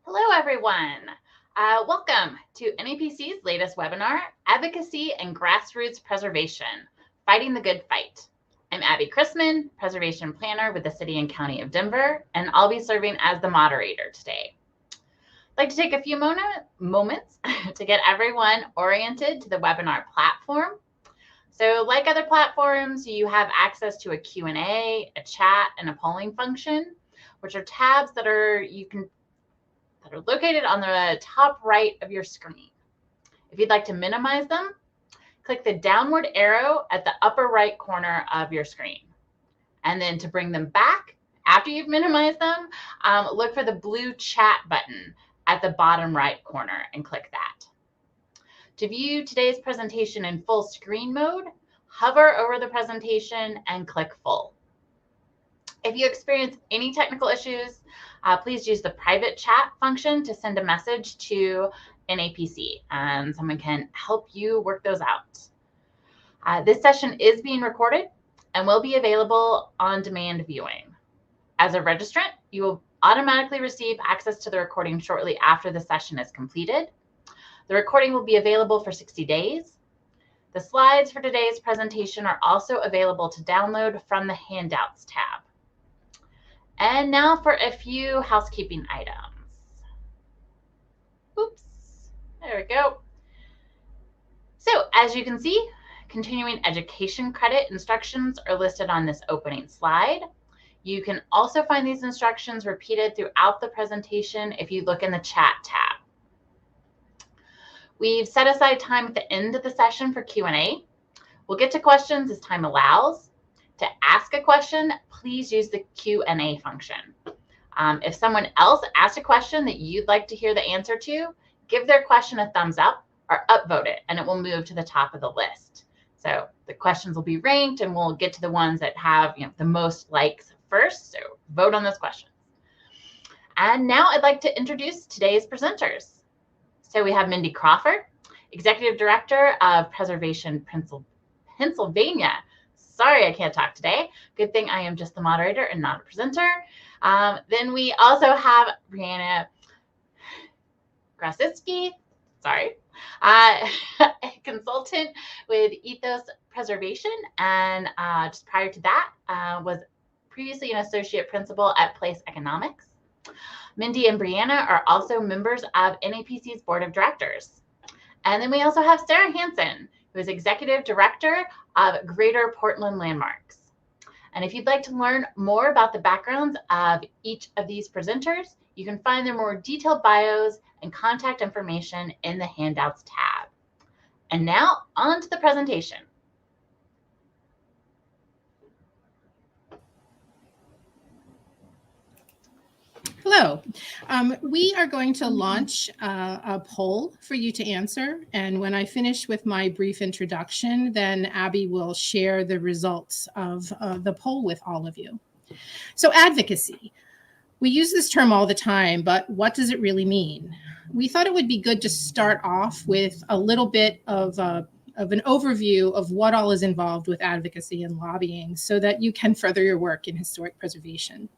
Hello, everyone. Welcome to NAPC's latest webinar, Advocacy and Grassroots Preservation, Fighting the Good Fight. I'm Abby Chrisman, Preservation Planner with the City and County of Denver, and I'll be serving as the moderator today. I'd like to take a few moments to get everyone oriented to the webinar platform. So like other platforms, you have access to a Q&A, a chat, and a polling function, which are tabs that are located on the top right of your screen. If you'd like to minimize them, click the downward arrow at the upper right corner of your screen. And then to bring them back, after you've minimized them, look for the blue chat button at the bottom right corner and click that. To view today's presentation in full screen mode, hover over the presentation and click full. If you experience any technical issues, please use the private chat function to send a message to NAPC, and someone can help you work those out. This session is being recorded and will be available on demand viewing. As a registrant, you will automatically receive access to the recording shortly after the session is completed. The recording will be available for 60 days. The slides for today's presentation are also available to download from the Handouts tab. And now for a few housekeeping items. Oops, there we go. So as you can see, continuing education credit instructions are listed on this opening slide. You can also find these instructions repeated throughout the presentation if you look in the chat tab. We've set aside time at the end of the session for Q&A. We'll get to questions as time allows. To ask a question, please use the Q&A function. If someone else asked a question that you'd like to hear the answer to, give their question a thumbs up or upvote it, and it will move to the top of the list. So the questions will be ranked, and we'll get to the ones that have the most likes first. So vote on those questions. And now I'd like to introduce today's presenters. So we have Mindy Crawford, Executive Director of Preservation Pennsylvania. Sorry, I can't talk today. Good thing I am just the moderator and not a presenter. Then we also have Briana Grosicki, a consultant with Ethos Preservation, and just prior to that was previously an associate principal at Place Economics. Mindy and Briana are also members of NAPC's board of directors. And then we also have Sarah Hansen, who is Executive Director of Greater Portland Landmarks. And if you'd like to learn more about the backgrounds of each of these presenters, you can find their more detailed bios and contact information in the Handouts tab. And now on to the presentation. Hello. We are going to launch a poll for you to answer. And when I finish with my brief introduction, then Abby will share the results of the poll with all of you. So advocacy. We use this term all the time, but what does it really mean? We thought it would be good to start off with a little bit of an overview of what all is involved with advocacy and lobbying so that you can further your work in historic preservation.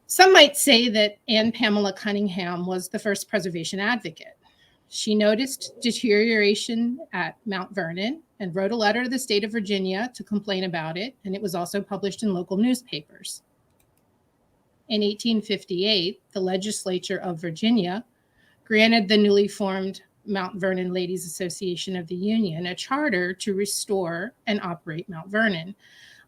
Some might say that Anne Pamela Cunningham was the first preservation advocate. She noticed deterioration at Mount Vernon and wrote a letter to the state of Virginia to complain about it, and it was also published in local newspapers. In 1858, the legislature of Virginia granted the newly formed Mount Vernon Ladies Association of the Union a charter to restore and operate Mount Vernon.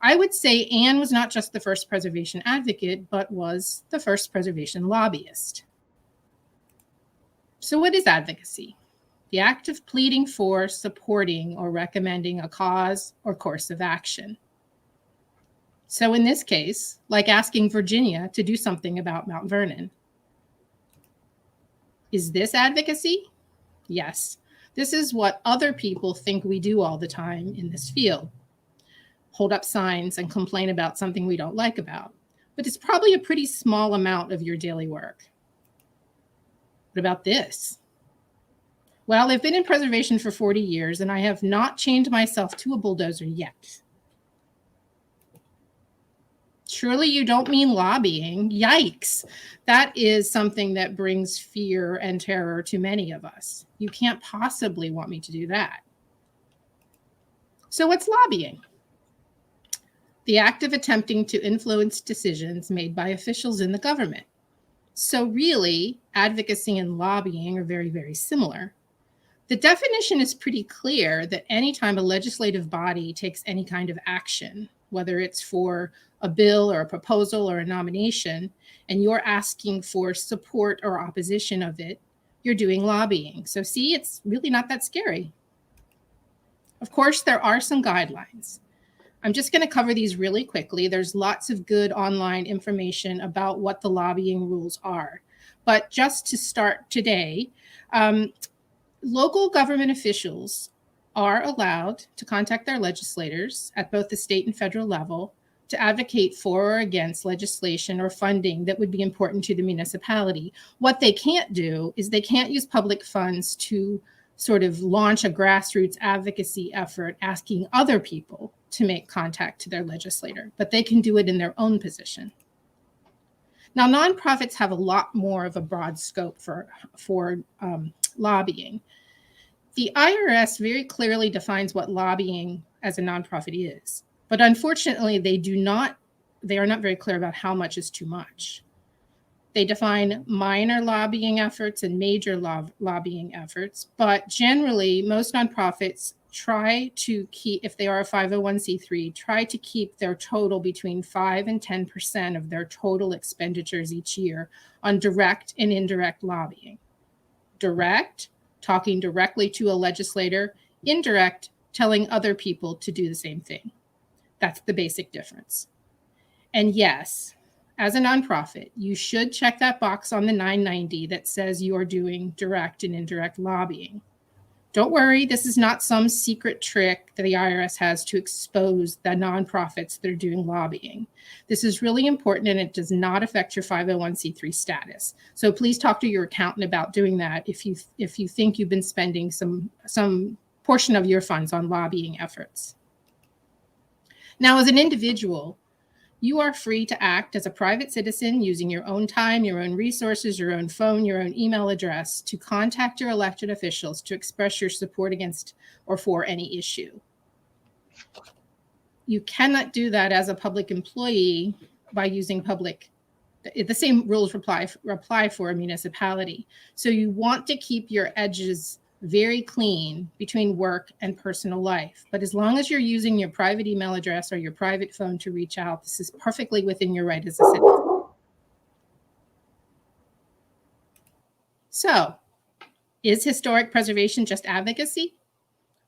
I would say Anne was not just the first preservation advocate, but was the first preservation lobbyist. So what is advocacy? The act of pleading for, supporting, or recommending a cause or course of action. So in this case, like asking Virginia to do something about Mount Vernon. Is this advocacy? Yes. This is what other people think we do all the time in this field. Hold up signs and complain about something we don't like about. But it's probably a pretty small amount of your daily work. What about this? Well, I've been in preservation for 40 years and I have not chained myself to a bulldozer yet. Surely you don't mean lobbying. Yikes. That is something that brings fear and terror to many of us. You can't possibly want me to do that. So what's lobbying? The act of attempting to influence decisions made by officials in the government. So really, advocacy and lobbying are very, very similar. The definition is pretty clear that anytime a legislative body takes any kind of action, whether it's for a bill or a proposal or a nomination, and you're asking for support or opposition of it, you're doing lobbying. So see, it's really not that scary. Of course, there are some guidelines. I'm just going to cover these really quickly. There's lots of good online information about what the lobbying rules are. But just to start today, local government officials are allowed to contact their legislators at both the state and federal level to advocate for or against legislation or funding that would be important to the municipality. What they can't do is they can't use public funds to sort of launch a grassroots advocacy effort asking other people to make contact to their legislator, but they can do it in their own position. Now, nonprofits have a lot more of a broad scope for lobbying. The IRS very clearly defines what lobbying as a nonprofit is, but unfortunately, they are not very clear about how much is too much. They define minor lobbying efforts and major lobbying efforts, but generally, most nonprofits try to keep, if they are a 501c3, try to keep their total between 5 and 10% of their total expenditures each year on direct and indirect lobbying. Direct, talking directly to a legislator; indirect, telling other people to do the same thing. That's the basic difference. And yes, as a nonprofit, you should check that box on the 990 that says you are doing direct and indirect lobbying. Don't worry, this is not some secret trick that the IRS has to expose the nonprofits that are doing lobbying. This is really important, and it does not affect your 501c3 status. So please talk to your accountant about doing that if you think you've been spending some portion of your funds on lobbying efforts. Now, as an individual, you are free to act as a private citizen using your own time, your own resources, your own phone, your own email address to contact your elected officials to express your support against or for any issue. You cannot do that as a public employee by using the same rules apply for a municipality. So you want to keep your edges very clean between work and personal life. But as long as you're using your private email address or your private phone to reach out, this is perfectly within your right as a citizen. So, is historic preservation just advocacy?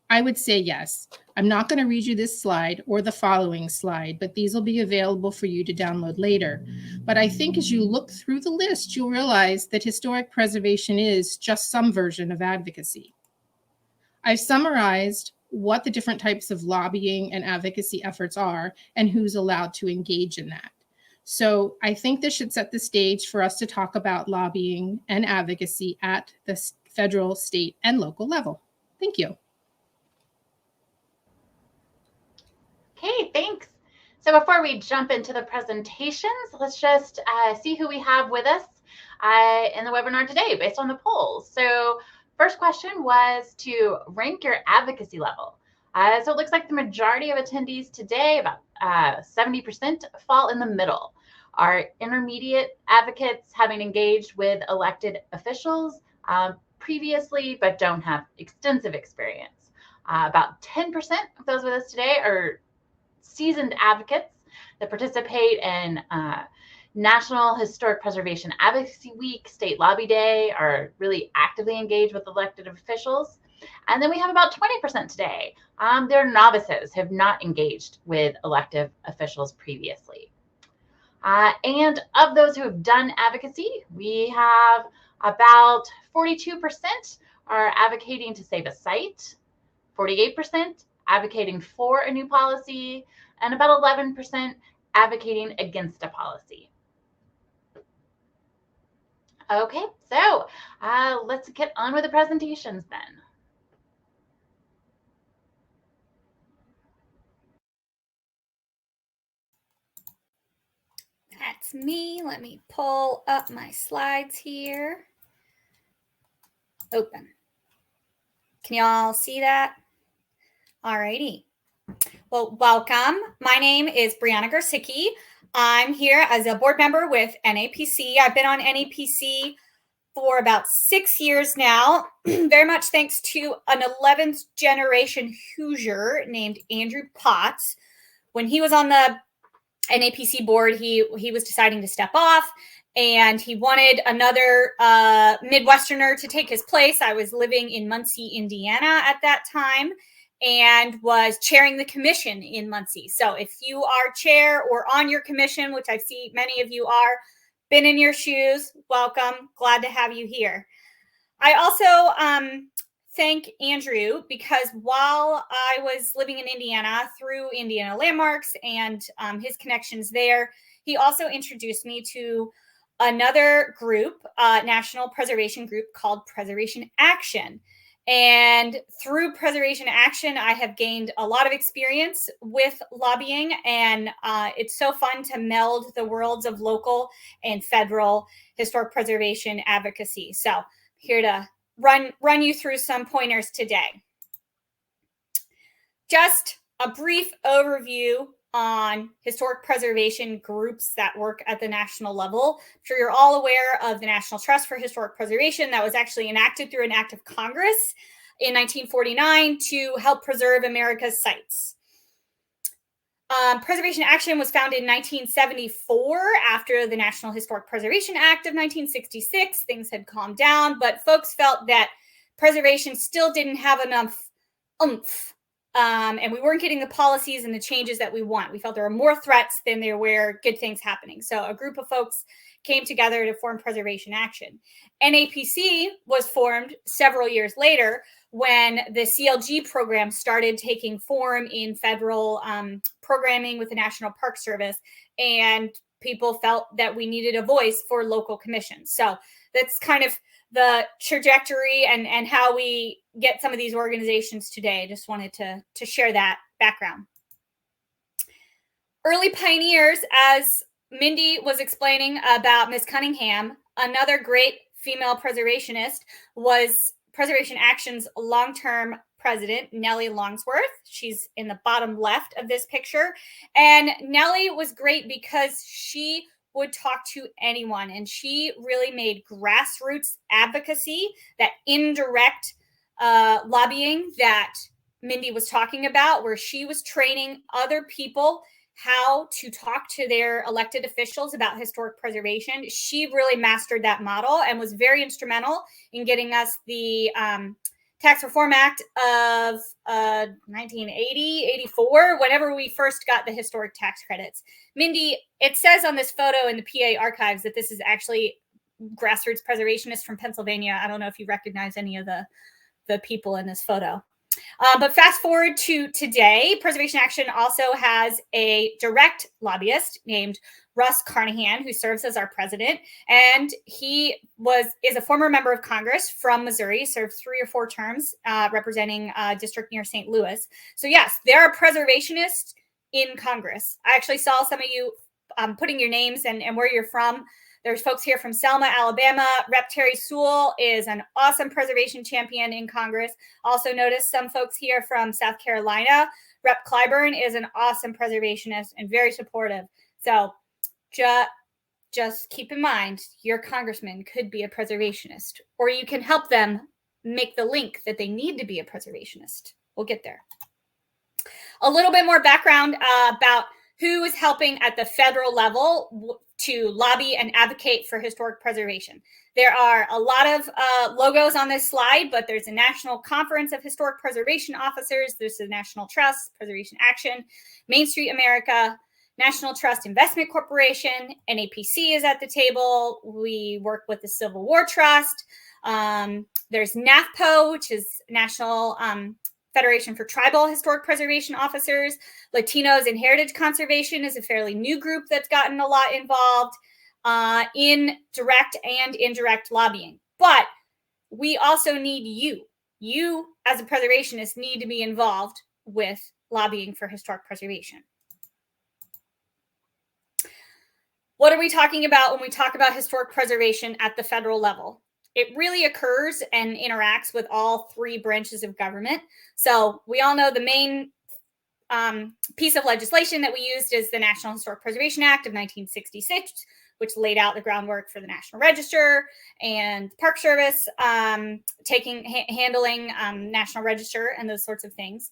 I would say yes. I'm not going to read you this slide or the following slide, but these will be available for you to download later. But I think as you look through the list, you'll realize that historic preservation is just some version of advocacy. I've summarized what the different types of lobbying and advocacy efforts are and who's allowed to engage in that. So I think this should set the stage for us to talk about lobbying and advocacy at the federal, state, and local level. Thank you. Okay, thanks. So before we jump into the presentations, let's just see who we have with us in the webinar today based on the polls. So first question was to rank your advocacy level. So it looks like the majority of attendees today, about 70%, fall in the middle. Are intermediate advocates having engaged with elected officials previously but don't have extensive experience. About 10% of those with us today are seasoned advocates that participate in National Historic Preservation Advocacy Week, State Lobby Day, are really actively engaged with elected officials. And then we have about 20% today. They're novices, have not engaged with elected officials previously. And of those who have done advocacy, we have about 42% are advocating to save a site, 48% advocating for a new policy, and about 11% advocating against a policy. Okay, so let's get on with the presentations then. that's me. Let me pull up my slides here. Open. Can y'all see that? All righty. Well, welcome. My name is Briana Grosicki. I'm here as a board member with NAPC. I've been on NAPC for about 6 years now, very much thanks to an 11th generation Hoosier named Andrew Potts. When he was on the NAPC board, he was deciding to step off, and he wanted another Midwesterner to take his place. I was living in Muncie, Indiana at that time, and was chairing the commission in Muncie. So if you are chair or on your commission, which I see many of you are, been in your shoes, welcome. Glad to have you here. I also thank Andrew because while I was living in Indiana through Indiana Landmarks and his connections there, he also introduced me to another group, national preservation group called Preservation Action. And through Preservation Action, I have gained a lot of experience with lobbying, and it's so fun to meld the worlds of local and federal historic preservation advocacy. So here to run you through some pointers today. Just a brief overview on historic preservation groups that work at the national level. I'm sure you're all aware of the National Trust for Historic Preservation that was actually enacted through an act of Congress in 1949 to help preserve America's sites. Preservation Action was founded in 1974 after the National Historic Preservation Act of 1966. Things had calmed down, but folks felt that preservation still didn't have enough oomph. And we weren't getting the policies and the changes that we want. We felt there were more threats than there were good things happening. So a group of folks came together to form Preservation Action. NAPC was formed several years later when the CLG program started taking form in federal programming with the National Park Service, and people felt that we needed a voice for local commissions. So that's kind of the trajectory and how we get some of these organizations today. I just wanted to share that background. Early pioneers, as Mindy was explaining about Miss Cunningham, another great female preservationist, was Preservation Action's long-term president, Nellie Longsworth. She's in the bottom left of this picture. And Nellie was great because she would talk to anyone, and she really made grassroots advocacy, that indirect lobbying that Mindy was talking about, where she was training other people how to talk to their elected officials about historic preservation. She really mastered that model and was very instrumental in getting us the Tax Reform Act of 1980, 84, whenever we first got the historic tax credits. Mindy, it says on this photo in the PA archives that this is actually grassroots preservationists from Pennsylvania. I don't know if you recognize any of the people in this photo. But fast forward to today, Preservation Action also has a direct lobbyist named Russ Carnahan, who serves as our president. And he is a former member of Congress from Missouri, served 3 or 4 terms representing a district near St. Louis. So yes, there are preservationists in Congress. I actually saw some of you putting your names and where you're from. There's folks here from Selma, Alabama. Rep. Terry Sewell is an awesome preservation champion in Congress. Also noticed some folks here from South Carolina. Rep. Clyburn is an awesome preservationist and very supportive. So just keep in mind, your congressman could be a preservationist, or you can help them make the link that they need to be a preservationist. We'll get there. A little bit more background about who is helping at the federal level to lobby and advocate for historic preservation. There are a lot of logos on this slide, but there's a National Conference of Historic Preservation Officers. There's the National Trust, Preservation Action, Main Street America, National Trust Investment Corporation, NAPC is at the table. We work with the Civil War Trust. There's NAFPO, which is National Federation for Tribal Historic Preservation Officers. Latinos in Heritage Conservation is a fairly new group that's gotten a lot involved in direct and indirect lobbying. But we also need you. You, as a preservationist, need to be involved with lobbying for historic preservation. What are we talking about when we talk about historic preservation at the federal level? It really occurs and interacts with all three branches of government. So we all know the main piece of legislation that we used is the National Historic Preservation Act of 1966, which laid out the groundwork for the National Register and Park Service handling National Register and those sorts of things.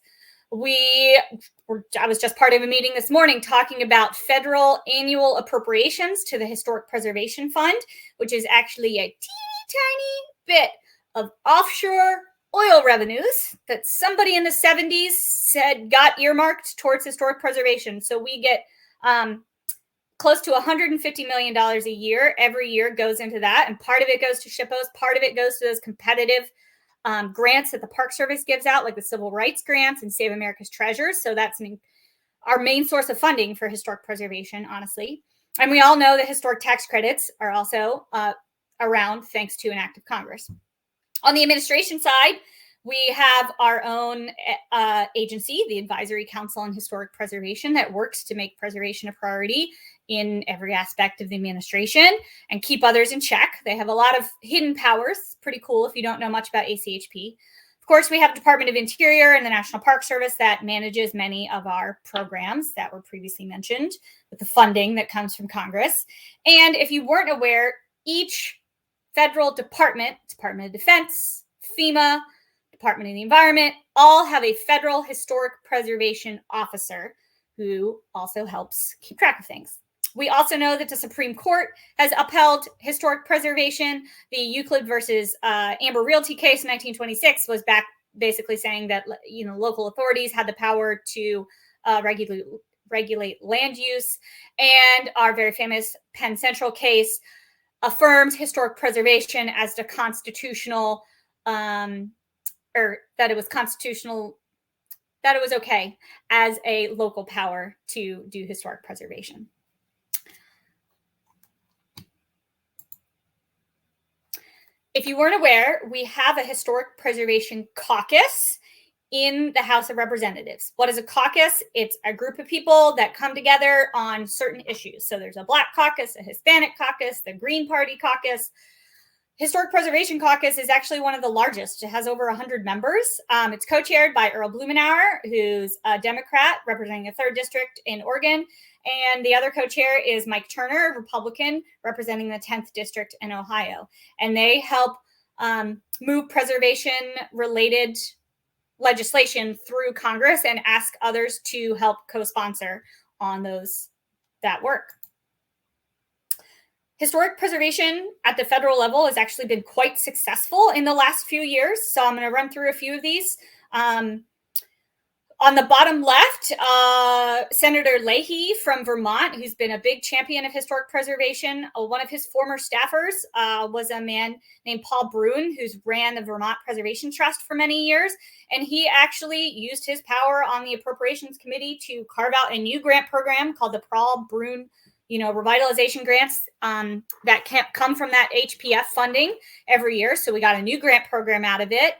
I was just part of a meeting this morning talking about federal annual appropriations to the Historic Preservation Fund, which is actually a teeny tiny bit of offshore oil revenues that somebody in the 70s said got earmarked towards historic preservation. So we get close to $150 million a year. Every year goes into that. And part of it goes to SHPOs. Part of it goes to those competitive grants that the Park Service gives out, like the Civil Rights grants and Save America's Treasures. So that's our main source of funding for historic preservation, honestly. And we all know that historic tax credits are also around thanks to an act of Congress. On the administration side, we have our own agency, the Advisory Council on Historic Preservation, that works to make preservation a priority in every aspect of the administration and keep others in check. They have a lot of hidden powers. Pretty cool if you don't know much about ACHP. Of course, we have the Department of Interior and the National Park Service that manages many of our programs that were previously mentioned with the funding that comes from Congress. And if you weren't aware, each federal department, Department of Defense, FEMA, Department of the Environment, all have a federal historic preservation officer who also helps keep track of things. We also know that the Supreme Court has upheld historic preservation. The Euclid versus Amber Realty case in 1926 was back basically saying that local authorities had the power to regulate land use. And our very famous Penn Central case affirmed historic preservation as the constitutional, or that it was constitutional, that it was okay as a local power to do historic preservation. If you weren't aware, we have a historic preservation caucus in the House of Representatives. What is a caucus? It's a group of people that come together on certain issues. So there's a Black caucus, a Hispanic caucus, the Green Party caucus. Historic Preservation Caucus is actually one of the largest. It has over 100 members. It's co-chaired by Earl Blumenauer, who's a Democrat representing the 3rd District in Oregon. And the other co-chair is Mike Turner, a Republican representing the 10th District in Ohio. And they help move preservation-related legislation through Congress and ask others to help co-sponsor on that work. Historic preservation at the federal level has actually been quite successful in the last few years. So I'm going to run through a few of these. On the bottom left, Senator Leahy from Vermont, who's been a big champion of historic preservation. One of his former staffers was a man named Paul Brune, who's ran the Vermont Preservation Trust for many years. And he actually used his power on the Appropriations Committee to carve out a new grant program called the Paul Brune revitalization grants that come from that HPF funding every year. So we got a new grant program out of it.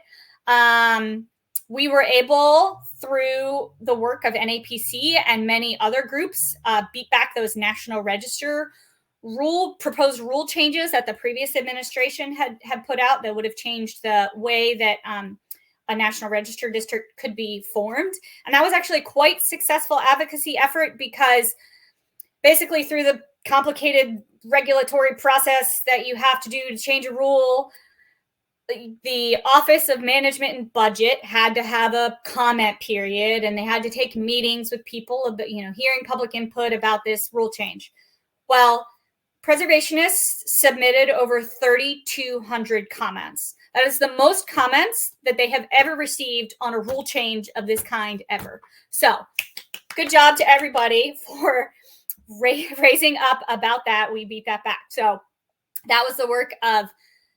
We were able, through the work of NAPC and many other groups, beat back those National Register proposed rule changes that the previous administration had put out that would have changed the way that a National Register district could be formed. And that was actually a quite successful advocacy effort because basically through the complicated regulatory process that you have to do to change a rule, the Office of Management and Budget had to have a comment period, and they had to take meetings with people, hearing public input about this rule change. Well, preservationists submitted over 3,200 comments. That is the most comments that they have ever received on a rule change of this kind ever. So good job to everybody for raising up about that. We beat that back. So that was the work of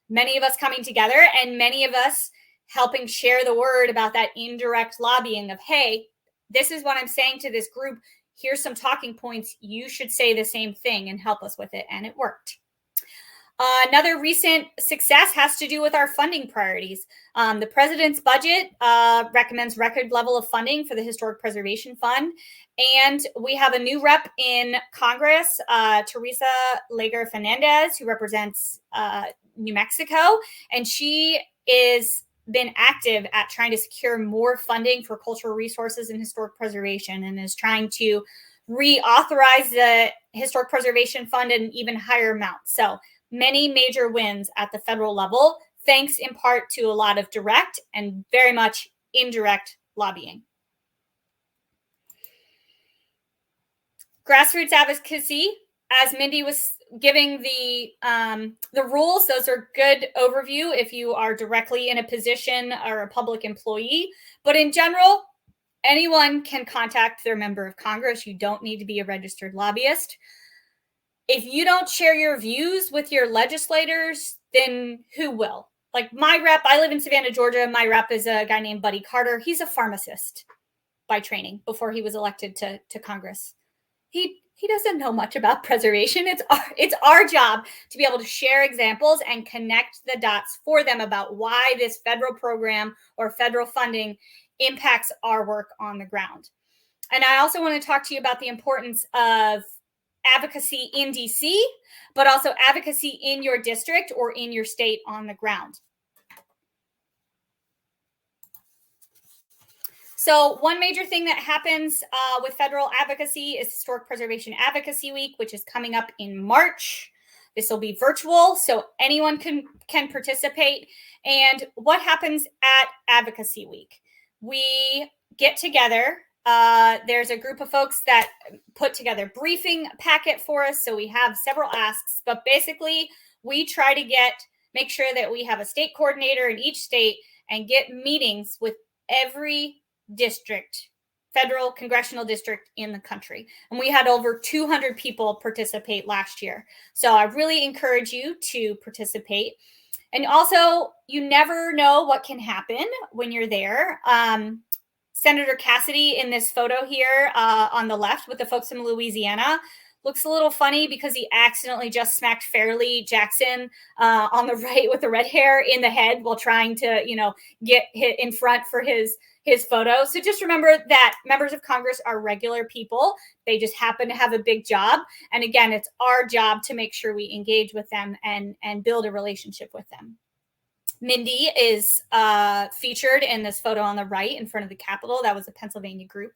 many of us coming together and many of us helping share the word about that indirect lobbying of, hey, this is what I'm saying to this group. Here's some talking points. You should say the same thing and help us with it. And it worked. Another recent success has to do with our funding priorities. The president's budget recommends record level of funding for the Historic Preservation Fund. And we have a new rep in Congress, Teresa Leger Fernandez, who represents New Mexico. And she is been active at trying to secure more funding for cultural resources and historic preservation, and is trying to reauthorize the Historic Preservation Fund at an even higher amount. So many major wins at the federal level, thanks in part to a lot of direct and very much indirect lobbying. Grassroots advocacy, as Mindy was giving the rules, those are good overview if you are directly in a position or a public employee. But in general, anyone can contact their member of Congress. You don't need to be a registered lobbyist. If you don't share your views with your legislators, then who will? Like my rep, I live in Savannah, Georgia. My rep is a guy named Buddy Carter. He's a pharmacist by training before he was elected to Congress. He doesn't know much about preservation. It's our job to be able to share examples and connect the dots for them about why this federal program or federal funding impacts our work on the ground. And I also want to talk to you about the importance of advocacy in DC, but also advocacy in your district or in your state on the ground. So one major thing that happens with federal advocacy is Historic Preservation Advocacy Week, which is coming up in March. This will be virtual, so anyone can participate. And what happens at Advocacy Week? We get together. There's a group of folks that put together a briefing packet for us. So we have several asks, but basically we try to make sure that we have a state coordinator in each state and get meetings with every district, federal congressional district in the country. And we had over 200 people participate last year. So I really encourage you to participate. And also, you never know what can happen when you're there. Senator Cassidy in this photo here on the left with the folks in Louisiana looks a little funny because he accidentally just smacked Fairleigh Jackson on the right with the red hair in the head while trying to, get hit in front for his photo. So just remember that members of Congress are regular people. They just happen to have a big job. And again, it's our job to make sure we engage with them and build a relationship with them. Mindy is featured in this photo on the right in front of the Capitol. That was a Pennsylvania group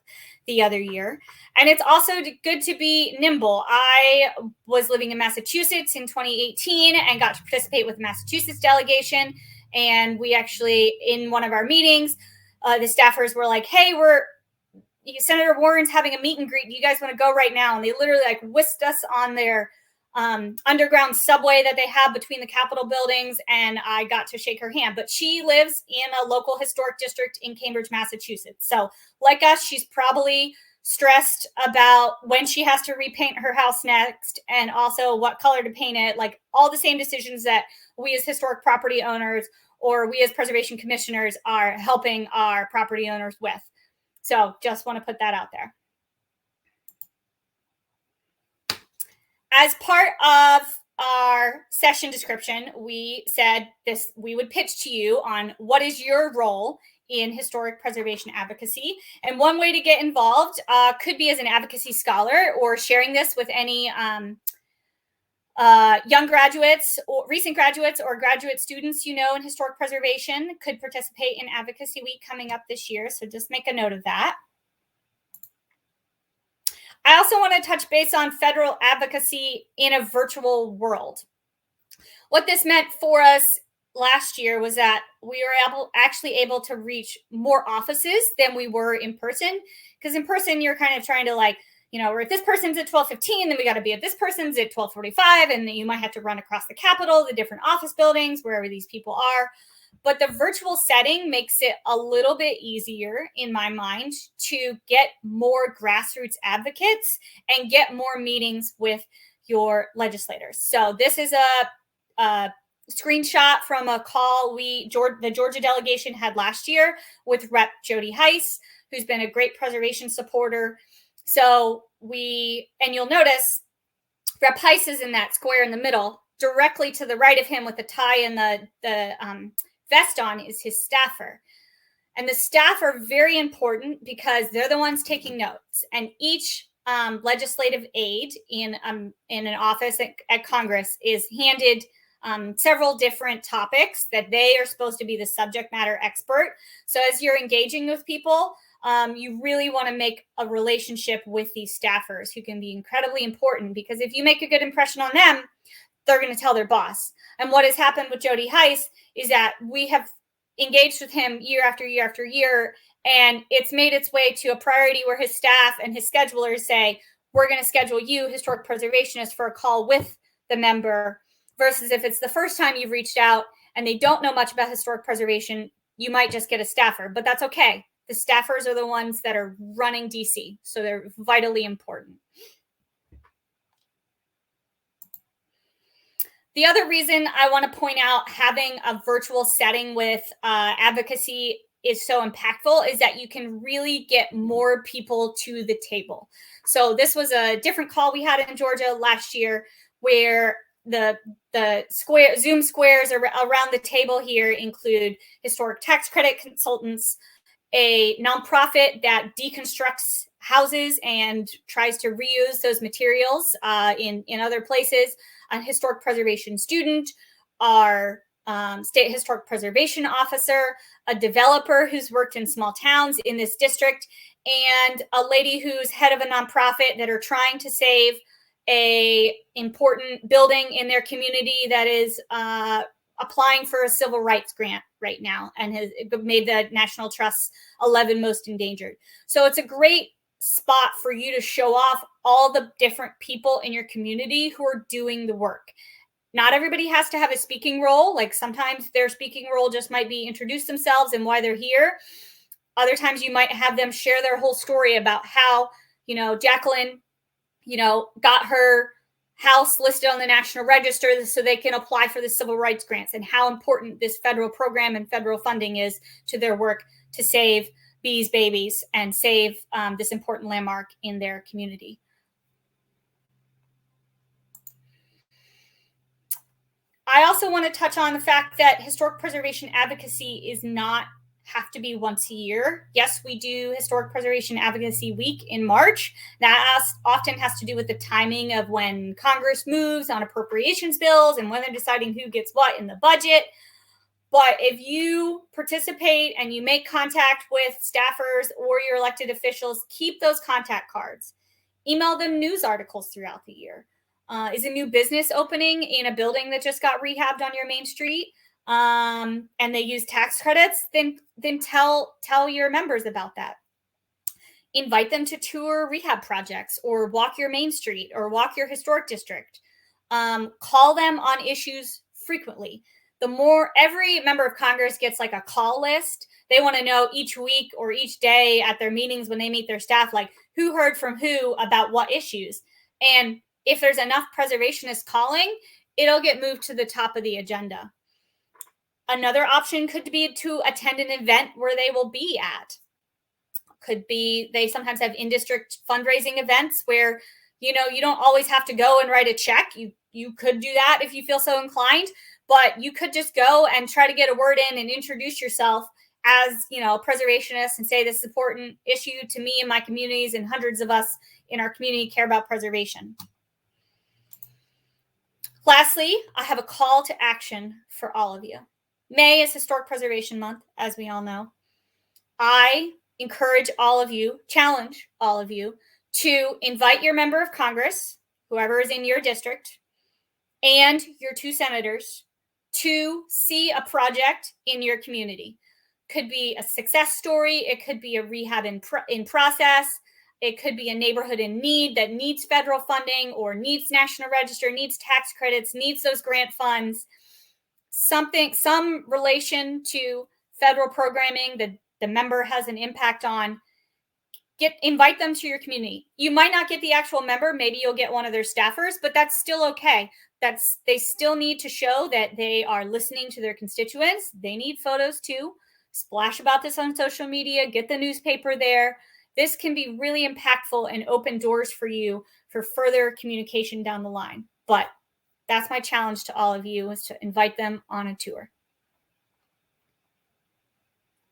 the other year. And it's also good to be nimble. I was living in Massachusetts in 2018 and got to participate with the Massachusetts delegation. And we actually, in one of our meetings, the staffers were like, hey, Senator Warren's having a meet and greet. Do you guys want to go right now? And they literally whisked us on their underground subway that they have between the Capitol buildings, and I got to shake her hand. But she lives in a local historic district in Cambridge, Massachusetts. So like us, she's probably stressed about when she has to repaint her house next and also what color to paint it, like all the same decisions that we as historic property owners or we as preservation commissioners are helping our property owners with. So just want to put that out there. As part of our session description, we said we would pitch to you on what is your role in historic preservation advocacy. And one way to get involved could be as an advocacy scholar or sharing this with any young graduates or recent graduates or graduate students in historic preservation could participate in Advocacy Week coming up this year. So just make a note of that. I also want to touch base on federal advocacy in a virtual world. What this meant for us last year was that we were actually able to reach more offices than we were in person. Because in person, you're kind of trying to or if this person's at 12:15, then we got to be at this person's at 12:45. And then you might have to run across the Capitol, the different office buildings, wherever these people are. But the virtual setting makes it a little bit easier, in my mind, to get more grassroots advocates and get more meetings with your legislators. So this is a screenshot from a call the Georgia delegation had last year with Rep. Jody Heiss, who's been a great preservation supporter. So and you'll notice Rep. Heiss is in that square in the middle. directly to the right of him with the tie and the vest on is his staffer. And the staff are very important because they're the ones taking notes. And each legislative aide in an office at Congress is handed several different topics that they are supposed to be the subject matter expert. So as you're engaging with people, you really want to make a relationship with these staffers who can be incredibly important, because if you make a good impression on them, they're going to tell their boss. And what has happened with Jody Heiss is that we have engaged with him year after year after year, and it's made its way to a priority where his staff and his schedulers say, we're going to schedule you, historic preservationist, for a call with the member, versus if it's the first time you've reached out and they don't know much about historic preservation, you might just get a staffer, but that's okay. The staffers are the ones that are running DC, so they're vitally important. The other reason I want to point out having a virtual setting with advocacy is so impactful is that you can really get more people to the table. So this was a different call we had in Georgia last year, where the Zoom squares around the table here include historic tax credit consultants, a nonprofit that deconstructs houses and tries to reuse those materials in other places, a historic preservation student, our state historic preservation officer, a developer who's worked in small towns in this district, and a lady who's head of a nonprofit that are trying to save a important building in their community that is applying for a civil rights grant right now and has made the National Trust's 11 most endangered. So it's a great spot for you to show off all the different people in your community who are doing the work. Not everybody has to have a speaking role. Like sometimes their speaking role just might be introduce themselves and why they're here. Other times you might have them share their whole story about how, Jacqueline, got her house listed on the National Register so they can apply for the civil rights grants, and how important this federal program and federal funding is to their work to save these babies and save this important landmark in their community. I also want to touch on the fact that historic preservation advocacy is not have to be once a year. Yes, we do Historic Preservation Advocacy Week in March. That often has to do with the timing of when Congress moves on appropriations bills and when they're deciding who gets what in the budget. But if you participate and you make contact with staffers or your elected officials, keep those contact cards. Email them news articles throughout the year. Is a new business opening in a building that just got rehabbed on your main street, and they use tax credits, then tell your members about that. Invite them to tour rehab projects or walk your main street or walk your historic district. Call them on issues frequently. The more every member of Congress gets like a call list, they want to know each week or each day at their meetings when they meet their staff, like who heard from who about what issues. And if there's enough preservationists calling, it'll get moved to the top of the agenda. Another option could be to attend an event where they will be at. Could be, they sometimes have in-district fundraising events where, you don't always have to go and write a check. You could do that if you feel so inclined, but you could just go and try to get a word in and introduce yourself as, a preservationist and say this is an important issue to me and my communities, and hundreds of us in our community care about preservation. Lastly, I have a call to action for all of you. May is Historic Preservation Month, as we all know. I encourage all of you, challenge all of you, to invite your member of Congress, whoever is in your district, and your 2 senators to see a project in your community. Could be a success story. It could be a rehab in process. It could be a neighborhood in need that needs federal funding or needs National Register, needs tax credits, needs those grant funds, some relation to federal programming that the member has an impact on. Invite them to your community. You might not get the actual member. Maybe you'll get one of their staffers, but that's still okay. They still need to show that they are listening to their constituents. They need photos too. Splash about this on social media, get the newspaper there. This can be really impactful and open doors for you for further communication down the line. But that's my challenge to all of you, is to invite them on a tour.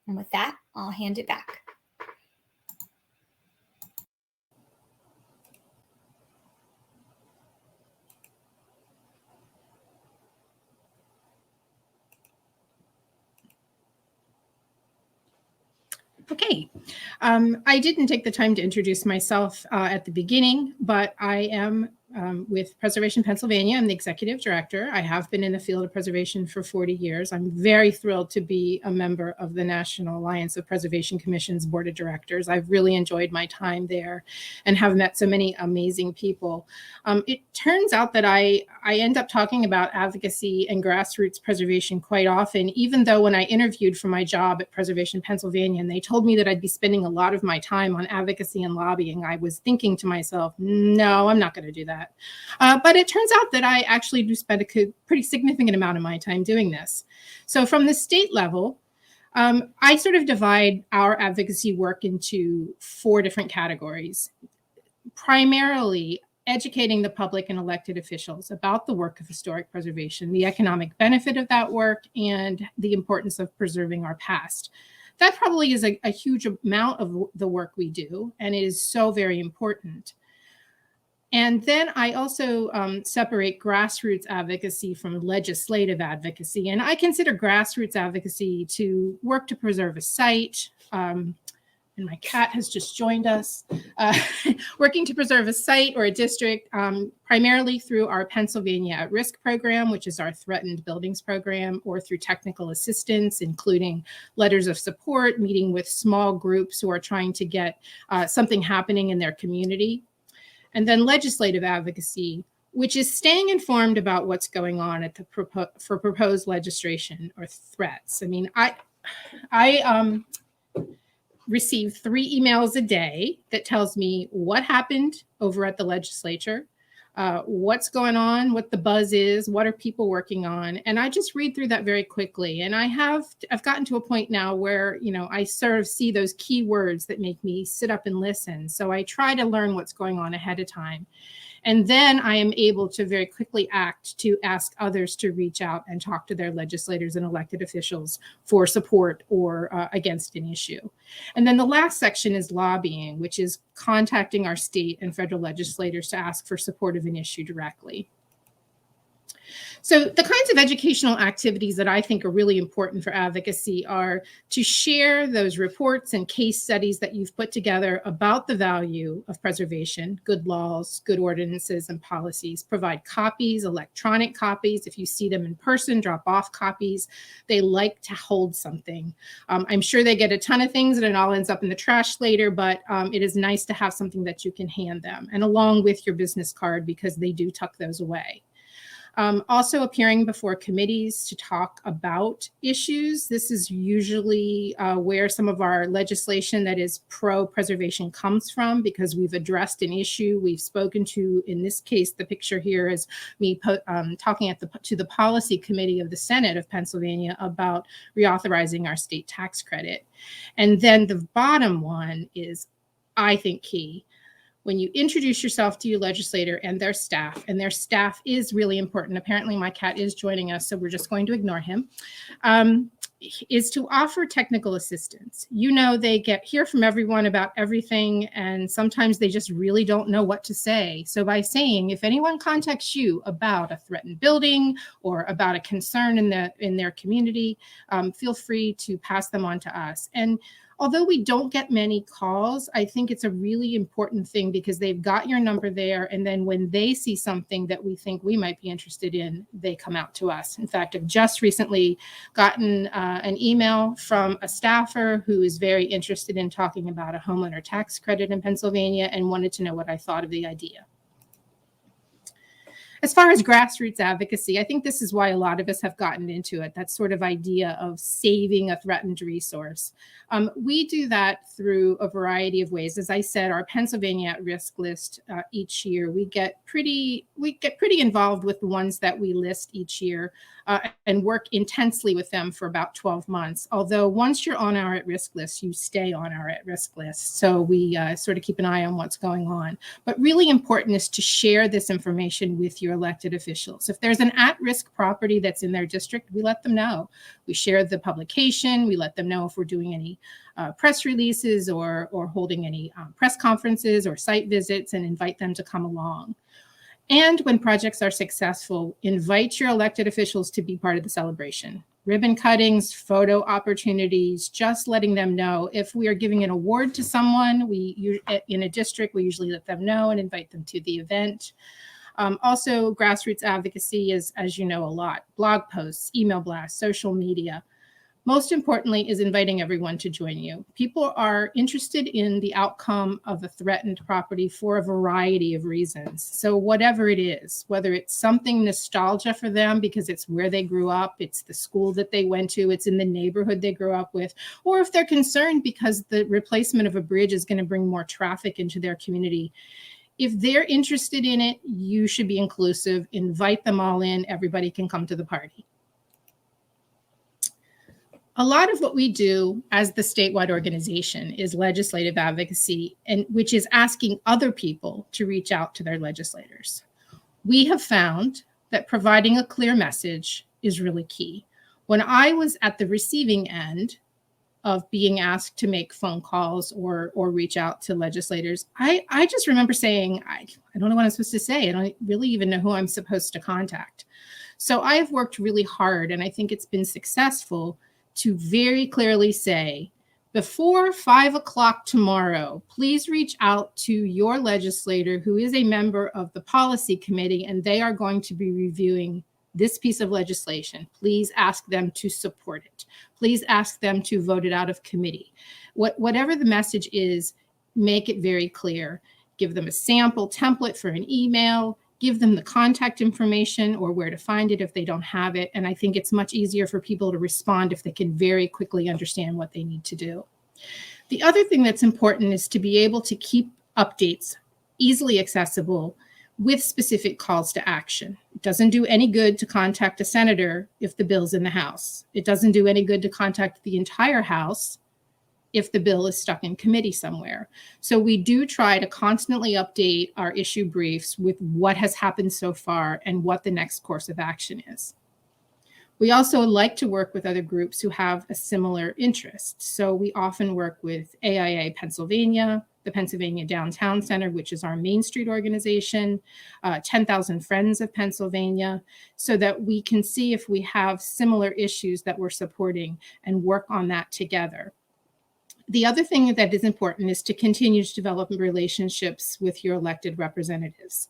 And with that, I'll hand it back. Okay, I didn't take the time to introduce myself at the beginning, but I am with Preservation Pennsylvania. I'm the executive director. I have been in the field of preservation for 40 years. I'm very thrilled to be a member of the National Alliance of Preservation Commission's board of directors. I've really enjoyed my time there and have met so many amazing people. It turns out that I end up talking about advocacy and grassroots preservation quite often, even though when I interviewed for my job at Preservation Pennsylvania and they told me that I'd be spending a lot of my time on advocacy and lobbying, I was thinking to myself, no, I'm not going to do that. But it turns out that I actually do spend a pretty significant amount of my time doing this. So from the state level, I sort of divide our advocacy work into 4 different categories. Primarily, educating the public and elected officials about the work of historic preservation, the economic benefit of that work, and the importance of preserving our past. That probably is a huge amount of the work we do, and it is so very important. And then I also separate grassroots advocacy from legislative advocacy. And I consider grassroots advocacy to work to preserve a site. And my cat has just joined us. Working to preserve a site or a district, primarily through our Pennsylvania at-risk program, which is our threatened buildings program, or through technical assistance, including letters of support, meeting with small groups who are trying to get something happening in their community. And then legislative advocacy, which is staying informed about what's going on at the for proposed legislation or threats. I mean, I receive 3 emails a day that tells me what happened over at the legislature, what's going on, what the buzz is, what are people working on. And I just read through that very quickly. And I've gotten to a point now where, you know, I sort of see those key words that make me sit up and listen. So I try to learn what's going on ahead of time. And then I am able to very quickly act to ask others to reach out and talk to their legislators and elected officials for support or against an issue. And then the last section is lobbying, which is contacting our state and federal legislators to ask for support of an issue directly. So the kinds of educational activities that I think are really important for advocacy are to share those reports and case studies that you've put together about the value of preservation, good laws, good ordinances, and policies. Provide copies, electronic copies. If you see them in person, drop off copies. They like to hold something. I'm sure they get a ton of things and it all ends up in the trash later, but it is nice to have something that you can hand them, and along with your business card, because they do tuck those away. Also appearing before committees to talk about issues. This is usually where some of our legislation that is pro-preservation comes from, because we've addressed an issue. We've spoken to, in this case, the picture here is me talking to the policy committee of the Senate of Pennsylvania about reauthorizing our state tax credit. And then the bottom one is, I think, key. When you introduce yourself to your legislator and their staff is really important. Apparently my cat is joining us, so we're just going to ignore him, is to offer technical assistance. You know, they hear from everyone about everything, and sometimes they just really don't know what to say. So by saying, if anyone contacts you about a threatened building or about a concern in their community, feel free to pass them on to us. And although we don't get many calls, I think it's a really important thing, because they've got your number there. And then when they see something that we think we might be interested in, they come out to us. In fact, I've just recently gotten an email from a staffer who is very interested in talking about a homeowner tax credit in Pennsylvania and wanted to know what I thought of the idea. As far as grassroots advocacy, I think this is why a lot of us have gotten into it, that sort of idea of saving a threatened resource. We do that through a variety of ways. As I said, our Pennsylvania at-risk list each year, we get pretty involved with the ones that we list each year and work intensely with them for about 12 months. Although once you're on our at-risk list, you stay on our at-risk list. So we sort of keep an eye on what's going on. But really important is to share this information with your your elected officials. If there's an at-risk property that's in their district, we let them know. We share the publication. We let them know if we're doing any press releases or holding any press conferences or site visits, and invite them to come along. And when projects are successful, invite your elected officials to be part of the celebration. Ribbon cuttings, photo opportunities, just letting them know. If we are giving an award to someone, in a district, we usually let them know and invite them to the event. Also, grassroots advocacy is, as you know, a lot. Blog posts, email blasts, social media. Most importantly is inviting everyone to join you. People are interested in the outcome of a threatened property for a variety of reasons. So whatever it is, whether it's something nostalgia for them because it's where they grew up, it's the school that they went to, it's in the neighborhood they grew up with, or if they're concerned because the replacement of a bridge is going to bring more traffic into their community. If they're interested in it, you should be inclusive. Invite them all in. Everybody can come to the party. A lot of what we do as the statewide organization is legislative advocacy, and which is asking other people to reach out to their legislators. We have found that providing a clear message is really key. When I was at the receiving end of being asked to make phone calls or reach out to legislators, I just remember saying, I don't know what I'm supposed to say. I don't really even know who I'm supposed to contact. So I have worked really hard, and I think it's been successful, to very clearly say, before 5 o'clock tomorrow, please reach out to your legislator who is a member of the policy committee, and they are going to be reviewing this piece of legislation. Please ask them to support it. Please ask them to vote it out of committee. Whatever the message is, make it very clear. Give them a sample template for an email. Give them the contact information or where to find it if they don't have it. And I think it's much easier for people to respond if they can very quickly understand what they need to do. The other thing that's important is to be able to keep updates easily accessible with specific calls to action. It doesn't do any good to contact a senator if the bill's in the House. It doesn't do any good to contact the entire House if the bill is stuck in committee somewhere. So we do try to constantly update our issue briefs with what has happened so far and what the next course of action is. We also like to work with other groups who have a similar interest. So we often work with AIA Pennsylvania, the Pennsylvania Downtown Center, which is our Main Street organization, 10,000 Friends of Pennsylvania, so that we can see if we have similar issues that we're supporting and work on that together. The other thing that is important is to continue to develop relationships with your elected representatives.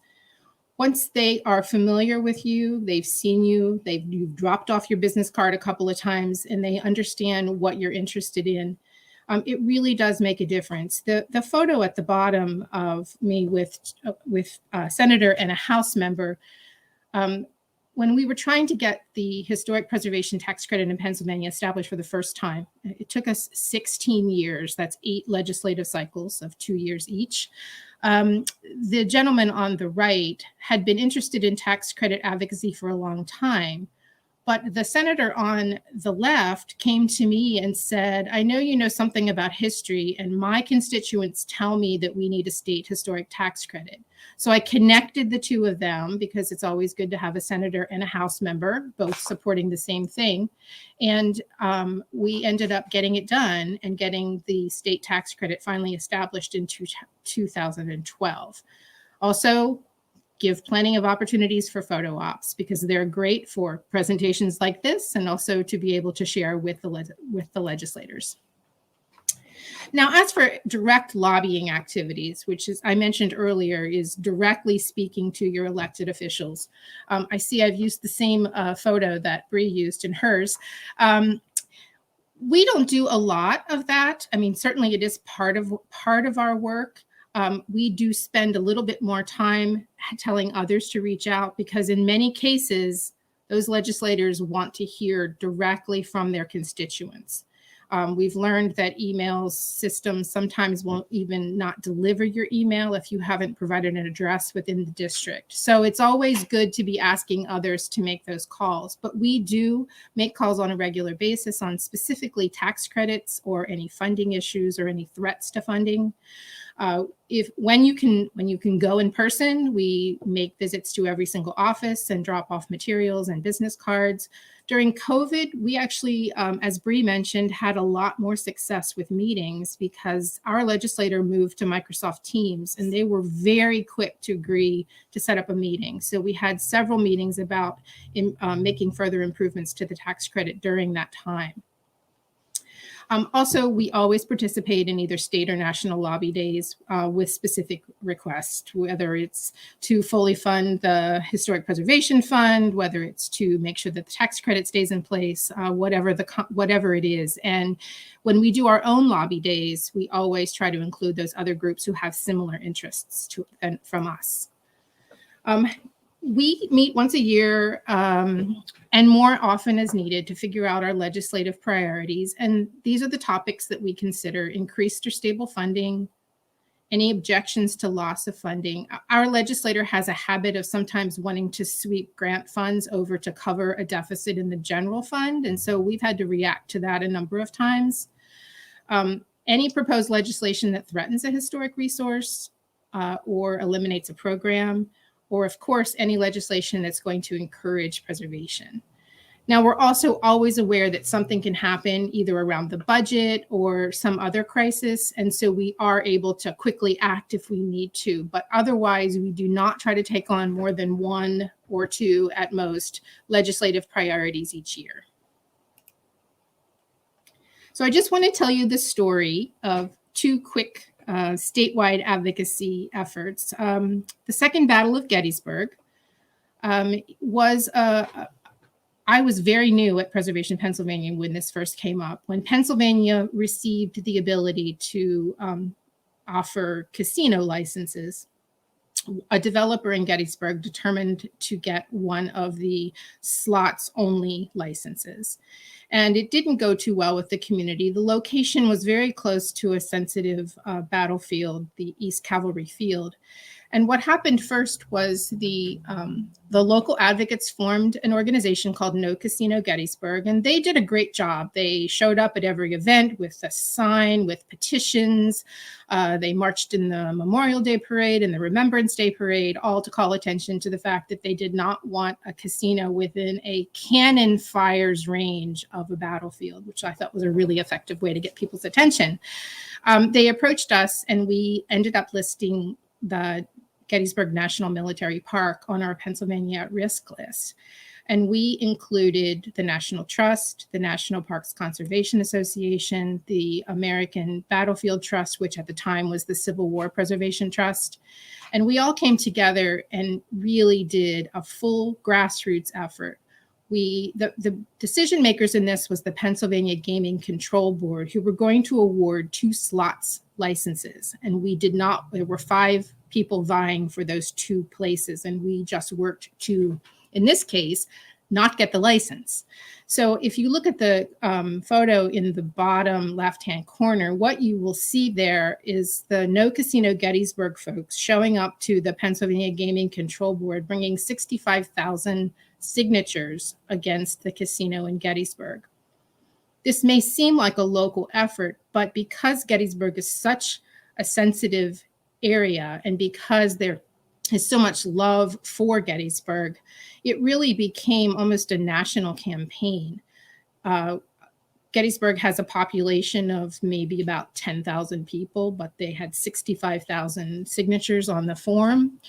Once they are familiar with you, they've seen you, you've dropped off your business card a couple of times, and they understand what you're interested in, it really does make a difference. The photo at the bottom of me with a senator and a House member, when we were trying to get the historic preservation tax credit in Pennsylvania established for the first time, it took us 16 years. That's 8 legislative cycles of 2 years each. The gentleman on the right had been interested in tax credit advocacy for a long time, but the senator on the left came to me and said, I know you know something about history, and my constituents tell me that we need a state historic tax credit. So I connected the two of them, because it's always good to have a senator and a House member, both supporting the same thing. And we ended up getting it done and getting the state tax credit finally established in 2012. Also, give plenty of opportunities for photo ops, because they're great for presentations like this, and also to be able to share with the legislators. Now, as for direct lobbying activities, which is, I mentioned earlier, is directly speaking to your elected officials. I see I've used the same photo that Bree used in hers. We don't do a lot of that. I mean, certainly it is part of our work. We do spend a little bit more time telling others to reach out, because in many cases, those legislators want to hear directly from their constituents. We've learned that email systems sometimes won't even not deliver your email if you haven't provided an address within the district. So it's always good to be asking others to make those calls. But we do make calls on a regular basis on specifically tax credits or any funding issues or any threats to funding. When you can go in person, we make visits to every single office and drop off materials and business cards. During COVID, we actually, as Bree mentioned, had a lot more success with meetings because our legislator moved to Microsoft Teams, and they were very quick to agree to set up a meeting. So we had several meetings about making further improvements to the tax credit during that time. Also, we always participate in either state or national lobby days with specific requests, whether it's to fully fund the Historic Preservation Fund, whether it's to make sure that the tax credit stays in place, whatever it is. And when we do our own lobby days, we always try to include those other groups who have similar interests from us. We meet once a year and more often as needed to figure out our legislative priorities. And these are the topics that we consider: increased or stable funding, any objections to loss of funding. Our legislator has a habit of sometimes wanting to sweep grant funds over to cover a deficit in the general fund. And so we've had to react to that a number of times. Any proposed legislation that threatens a historic resource or eliminates a program, or of course, any legislation that's going to encourage preservation. Now, we're also always aware that something can happen either around the budget or some other crisis, and so we are able to quickly act if we need to, but otherwise we do not try to take on more than one or two at most legislative priorities each year. So I just want to tell you the story of two quick statewide advocacy efforts. The Second Battle of Gettysburg was I was very new at Preservation Pennsylvania when this first came up. When Pennsylvania received the ability to offer casino licenses, a developer in Gettysburg determined to get one of the slots-only licenses. And it didn't go too well with the community. The location was very close to a sensitive battlefield, the East Cavalry Field. And what happened first was the local advocates formed an organization called No Casino Gettysburg, and they did a great job. They showed up at every event with a sign, with petitions. They marched in the Memorial Day Parade and the Remembrance Day Parade, all to call attention to the fact that they did not want a casino within a cannon fire's range of a battlefield, which I thought was a really effective way to get people's attention. They approached us, and we ended up listing the Gettysburg National Military Park on our Pennsylvania at-risk list. And we included the National Trust, the National Parks Conservation Association, the American Battlefield Trust, which at the time was the Civil War Preservation Trust. And we all came together and really did a full grassroots effort. The decision makers in this was the Pennsylvania Gaming Control Board, who were going to award 2 slots licenses. And we did not, there were 5 people vying for those 2 places. And we just worked to, in this case, not get the license. So if you look at the photo in the bottom left-hand corner, what you will see there is the No Casino Gettysburg folks showing up to the Pennsylvania Gaming Control Board, bringing 65,000 signatures against the casino in Gettysburg. This may seem like a local effort, but because Gettysburg is such a sensitive area and because there is so much love for Gettysburg, it really became almost a national campaign. Gettysburg has a population of maybe about 10,000 people, but they had 65,000 signatures on the form.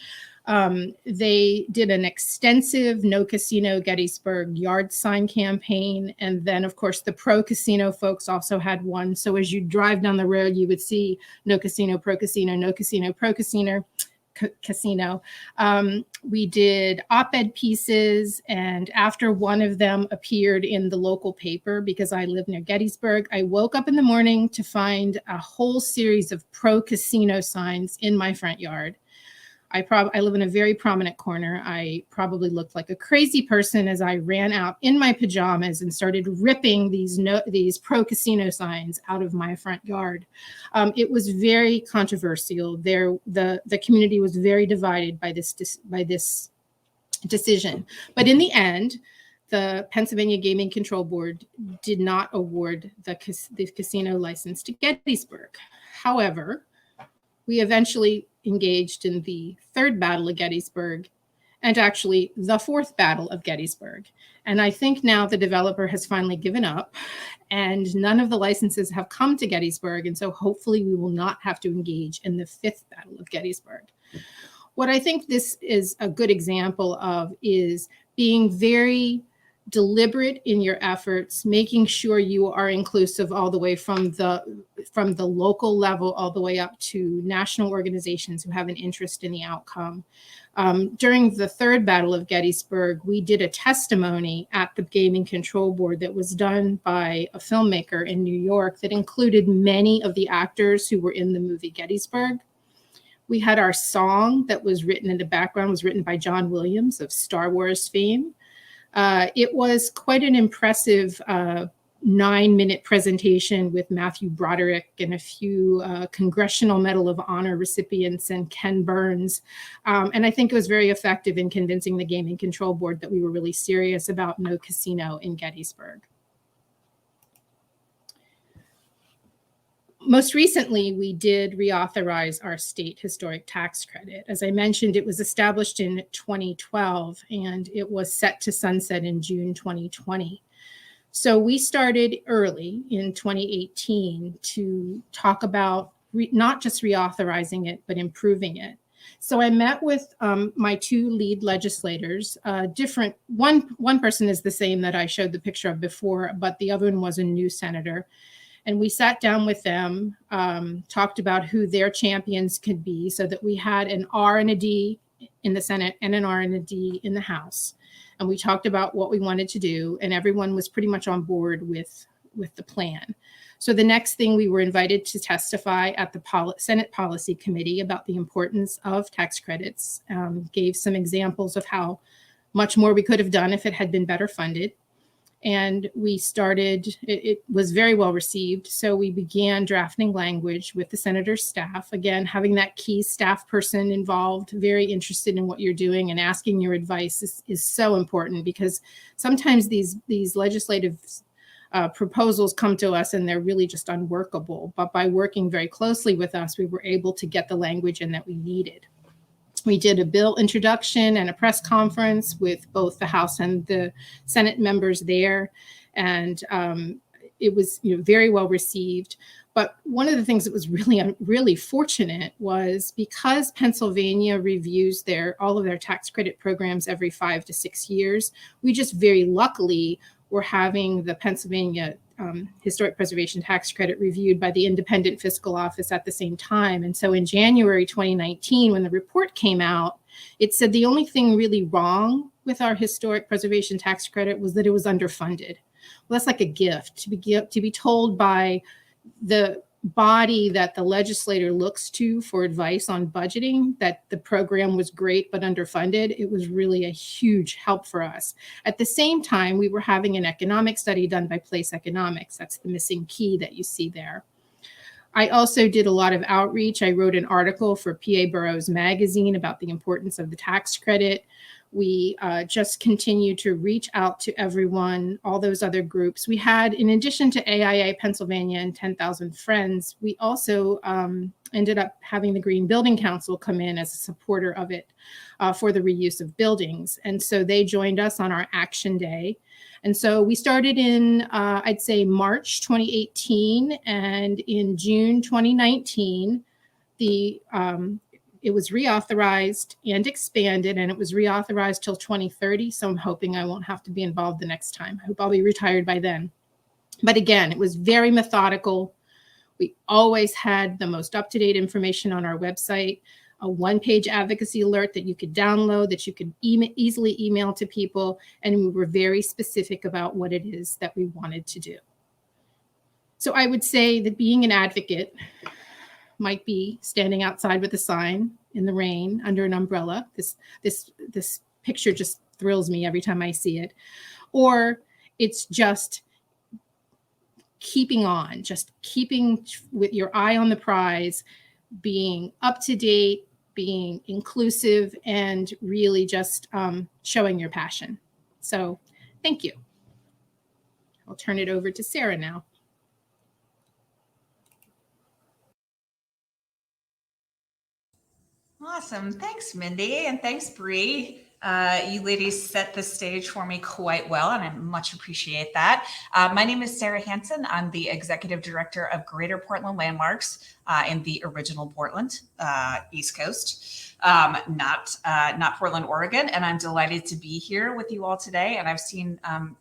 They did an extensive No Casino Gettysburg yard sign campaign. And then, of course, the pro-casino folks also had one. So as you drive down the road, you would see No Casino, pro-casino, No Casino, pro-casino. Casino. We did op-ed pieces, and after one of them appeared in the local paper, because I live near Gettysburg, I woke up in the morning to find a whole series of pro-casino signs in my front yard. I live in a very prominent corner. I probably looked like a crazy person as I ran out in my pajamas and started ripping these pro-casino signs out of my front yard. It was very controversial. The community was very divided by this decision. But in the end, the Pennsylvania Gaming Control Board did not award the casino license to Gettysburg. However, we eventually engaged in the Third Battle of Gettysburg, and actually the Fourth Battle of Gettysburg. And I think now the developer has finally given up, and none of the licenses have come to Gettysburg. And so hopefully we will not have to engage in the Fifth Battle of Gettysburg. What I think this is a good example of is being very deliberate in your efforts, making sure you are inclusive all the way from the local level all the way up to national organizations who have an interest in the outcome. During the Third Battle of Gettysburg, we did a testimony at the Gaming Control Board that was done by a filmmaker in New York that included many of the actors who were in the movie Gettysburg. We had our song that was written in the background, was written by John Williams of Star Wars fame. It was quite an impressive 9-minute presentation with Matthew Broderick and a few Congressional Medal of Honor recipients and Ken Burns. And I think it was very effective in convincing the Gaming Control Board that we were really serious about no casino in Gettysburg. Most recently, we did reauthorize our state historic tax credit. As I mentioned, it was established in 2012 and it was set to sunset in June 2020. So we started early in 2018 to talk about not just reauthorizing it, but improving it. So I met with my two lead legislators, one person is the same that I showed the picture of before, but the other one was a new senator. And we sat down with them, talked about who their champions could be so that we had an R and a D in the Senate and an R and a D in the House. And we talked about what we wanted to do, and everyone was pretty much on board with the plan. So the next thing, we were invited to testify at the Senate Policy Committee about the importance of tax credits, gave some examples of how much more we could have done if it had been better funded. And we started, it was very well received. So we began drafting language with the senator's staff. Again, having that key staff person involved, very interested in what you're doing and asking your advice is so important, because sometimes these legislative proposals come to us and they're really just unworkable. But by working very closely with us, we were able to get the language in that we needed. We did a bill introduction and a press conference with both the House and the Senate members there. And it was very well received. But one of the things that was really fortunate was because Pennsylvania reviews all of their tax credit programs every 5 to 6 years, we just very luckily were having the Pennsylvania Historic Preservation Tax Credit reviewed by the Independent Fiscal Office at the same time. And so in January 2019, when the report came out, it said the only thing really wrong with our Historic Preservation Tax Credit was that it was underfunded. Well, that's like a gift to be told by the body that the legislator looks to for advice on budgeting that the program was great but underfunded. It was really a huge help for us. At the same time, we were having an economic study done by Place Economics. That's the missing key that you see there. I also did a lot of outreach. I wrote an article for PA Boroughs Magazine about the importance of the tax credit. We just continue to reach out to everyone, all those other groups. We had, in addition to AIA Pennsylvania and 10,000 Friends, we also ended up having the Green Building Council come in as a supporter of it for the reuse of buildings. And so they joined us on our action day. And so we started in, I'd say, March 2018, and in June 2019, it was reauthorized and expanded, and it was reauthorized till 2030. So I'm hoping I won't have to be involved the next time. I hope I'll be retired by then. But again, it was very methodical. We always had the most up-to-date information on our website, a one-page advocacy alert that you could download, that you could easily email to people. And we were very specific about what it is that we wanted to do. So I would say that being an advocate might be standing outside with a sign in the rain under an umbrella. This picture just thrills me every time I see it. Or it's just keeping on, just keeping with your eye on the prize, being up to date, being inclusive, and really just showing your passion. So thank you. I'll turn it over to Sarah now. Awesome. Thanks, Mindy. And thanks, Bree. You ladies set the stage for me quite well, and I much appreciate that. My name is Sarah Hansen. I'm the Executive Director of Greater Portland Landmarks in the original Portland, East Coast, not Portland, Oregon. And I'm delighted to be here with you all today. And I've seen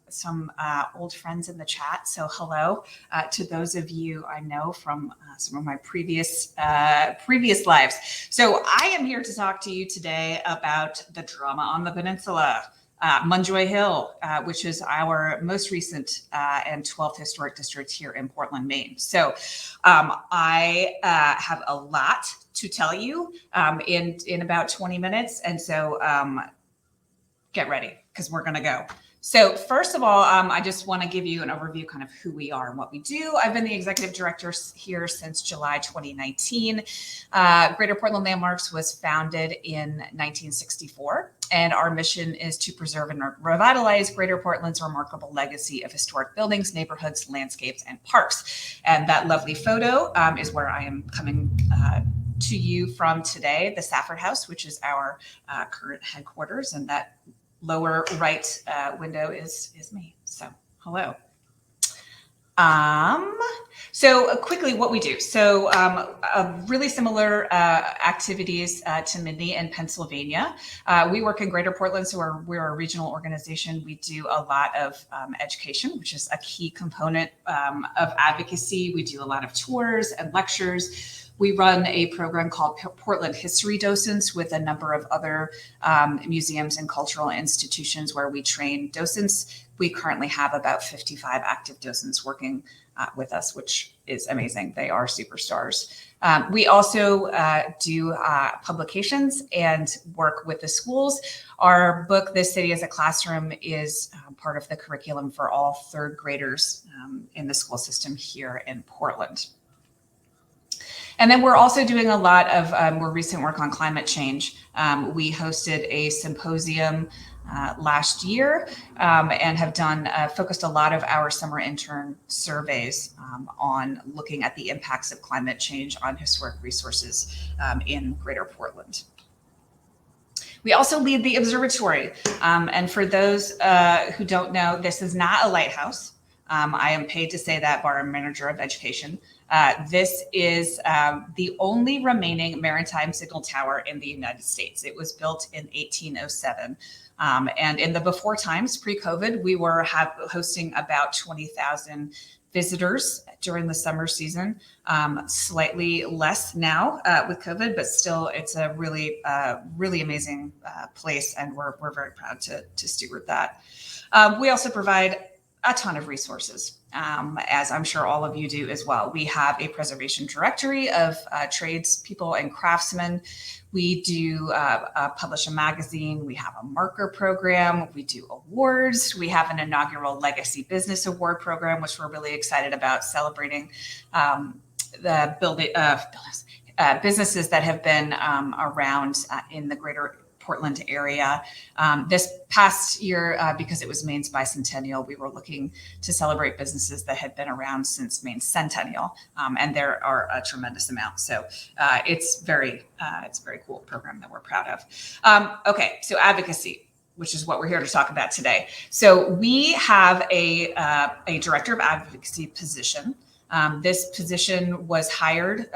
some old friends in the chat. So hello to those of you I know from some of my previous lives. So I am here to talk to you today about the drama on the peninsula, Munjoy Hill, which is our most recent and 12th historic district here in Portland, Maine. So I have a lot to tell you in about 20 minutes. And so get ready because we're going to go. So first of all, I just want to give you an overview kind of who we are and what we do. I've been the executive director here since July 2019. Greater Portland Landmarks was founded in 1964, and our mission is to preserve and revitalize Greater Portland's remarkable legacy of historic buildings, neighborhoods, landscapes, and parks. And that lovely photo is where I am coming to you from today, the Safford House, which is our current headquarters, and that lower right window is me. So hello. So quickly what we do. So really similar activities to Mindy in Pennsylvania. We work in Greater Portland, so we're a regional organization. We do a lot of education, which is a key component of advocacy. We do a lot of tours and lectures. We run a program called Portland History Docents with a number of other museums and cultural institutions where we train docents. We currently have about 55 active docents working with us, which is amazing. They are superstars. We also do publications and work with the schools. Our book, This City as a Classroom, is part of the curriculum for all third graders in the school system here in Portland. And then we're also doing a lot of more recent work on climate change. We hosted a symposium last year and have focused a lot of our summer intern surveys on looking at the impacts of climate change on historic resources in Greater Portland. We also lead the observatory. And for those who don't know, this is not a lighthouse. I am paid to say that by our manager of education. This is the only remaining maritime signal tower in the United States. It was built in 1807. And in the before times, pre-COVID, we were hosting about 20,000 visitors during the summer season, slightly less now with COVID, but still it's a really, really amazing place, and we're very proud to steward that. We also provide a ton of resources, as I'm sure all of you do as well. We have a preservation directory of tradespeople and craftsmen. We do publish a magazine. We have a marker program. We do awards. We have an inaugural Legacy Business Award program, which we're really excited about, celebrating the businesses that have been around in the Greater Portland area. This past year, because it was Maine's bicentennial, we were looking to celebrate businesses that had been around since Maine's centennial, and there are a tremendous amount. So it's a very cool program that we're proud of. Okay, so advocacy, which is what we're here to talk about today. So we have a director of advocacy position. This position was hired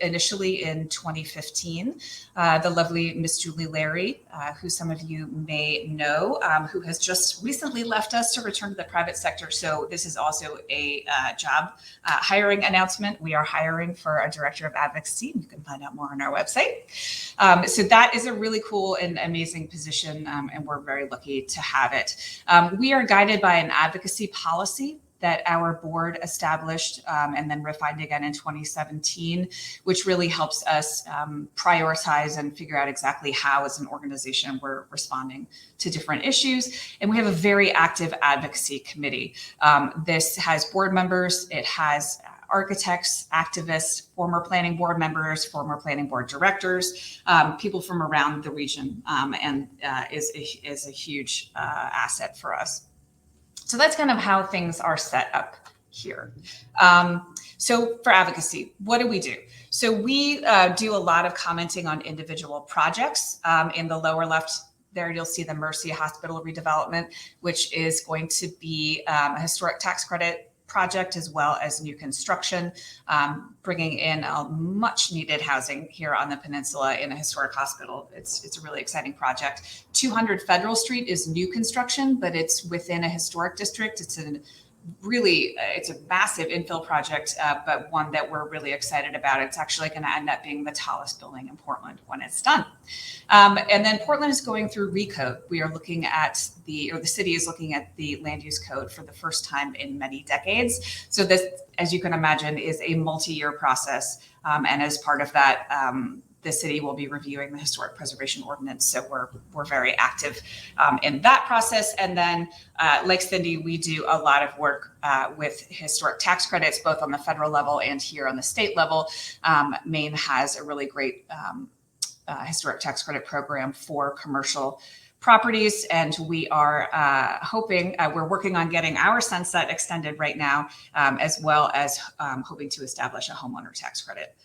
initially in 2015. The lovely Miss Julie Larry, who some of you may know, who has just recently left us to return to the private sector. So this is also a job hiring announcement. We are hiring for a director of advocacy. You can find out more on our website. So that is a really cool and amazing position, and we're very lucky to have it. We are guided by an advocacy policy that our board established and then refined again in 2017, which really helps us prioritize and figure out exactly how, as an organization, we're responding to different issues. And we have a very active advocacy committee. This has board members, it has architects, activists, former planning board members, former planning board directors, people from around the region, and is a huge asset for us. So that's kind of how things are set up here. So for advocacy, what do we do? So we do a lot of commenting on individual projects. In the lower left there, you'll see the Mercy Hospital redevelopment, which is going to be a historic tax credit project as well as new construction, bringing in a much needed housing here on the peninsula in a historic hospital. It's a really exciting project. 200 Federal Street is new construction, but it's within a historic district. It's a massive infill project, but one that we're really excited about. It's actually going to end up being the tallest building in Portland when it's done. And then Portland is going through recode. We are looking at the city is looking at the land use code for the first time in many decades. So this, as you can imagine, is a multi-year process. And as part of that, the city will be reviewing the historic preservation ordinance. So we're very active in that process. And then like Cindy, we do a lot of work with historic tax credits, both on the federal level and here on the state level. Maine has a really great historic tax credit program for commercial properties. And we are hoping, we're working on getting our sunset extended right now, as well as hoping to establish a homeowner tax credit.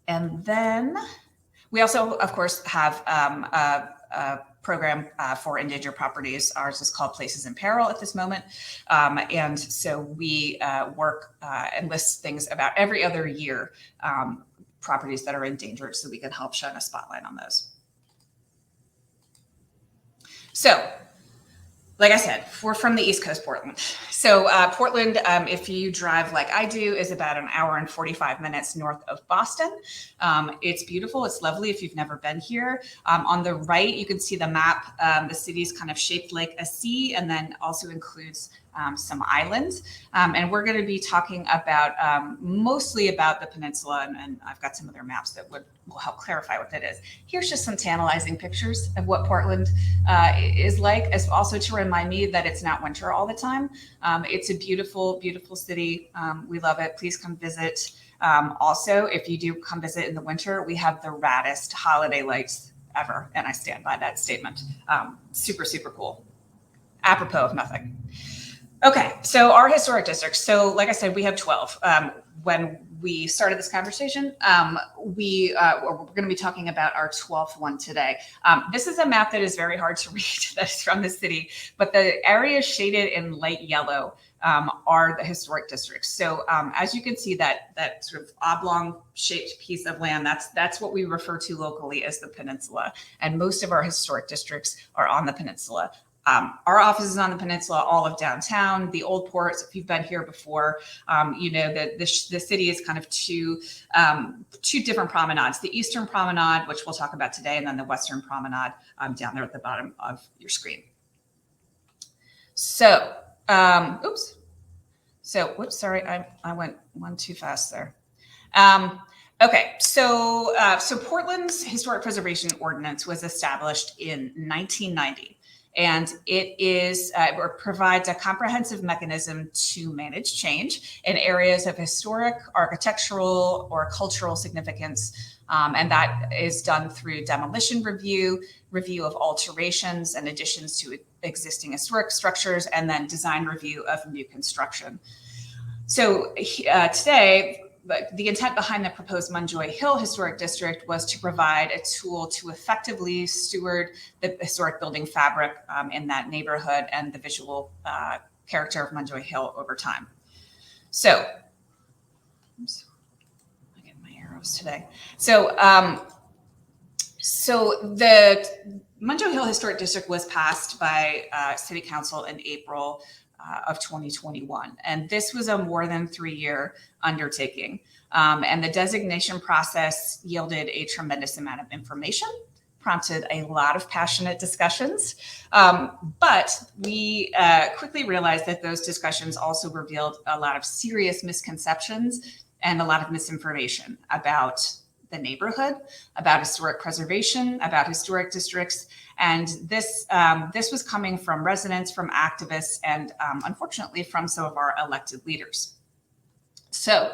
And then we also, of course, have a program for endangered properties. Ours is called Places in Peril at this moment. And so we work and list things about every other year, properties that are endangered, so we can help shine a spotlight on those. So, like I said, we're from the East Coast, Portland. So Portland, if you drive like I do, is about an hour and 45 minutes north of Boston. It's beautiful. It's lovely if you've never been here. On the right, you can see the map. The city's kind of shaped like a C, and then also includes some islands. And we're going to be talking about mostly about the peninsula, and I've got some other maps that will help clarify what that is. Here's just some tantalizing pictures of what Portland is like, as also to remind me that it's not winter all the time. It's a beautiful, beautiful city. We love it. Please come visit. Also, if you do come visit in the winter, we have the raddest holiday lights ever, and I stand by that statement. Super, super cool. Apropos of nothing. Okay, so our historic districts. So like I said, we have 12. When we started this conversation, we're going to be talking about our 12th one today. This is a map that is very hard to read that's from the city, but the areas shaded in light yellow are the historic districts. So as you can see, that sort of oblong shaped piece of land, that's what we refer to locally as the peninsula. And most of our historic districts are on the peninsula. Our office is on the peninsula, all of downtown, the old ports. If you've been here before, you know that the city is kind of two different promenades, the Eastern Promenade, which we'll talk about today, and then the Western Promenade down there at the bottom of your screen. So, whoops, sorry, I went one too fast there. Okay, so Portland's Historic Preservation Ordinance was established in 1990. And it provides a comprehensive mechanism to manage change in areas of historic, architectural, or cultural significance. And that is done through demolition review of alterations and additions to existing historic structures, and then design review of new construction. So today, the intent behind the proposed Munjoy Hill Historic District was to provide a tool to effectively steward the historic building fabric in that neighborhood and the visual character of Munjoy Hill over time. So, oops, I get my arrows today. So the Munjoy Hill Historic District was passed by City Council in April of 2021. And this was a more than 3-year undertaking. And the designation process yielded a tremendous amount of information, prompted a lot of passionate discussions. But we quickly realized that those discussions also revealed a lot of serious misconceptions and a lot of misinformation about the neighborhood, about historic preservation, about historic districts. And this was coming from residents, from activists, and unfortunately from some of our elected leaders. So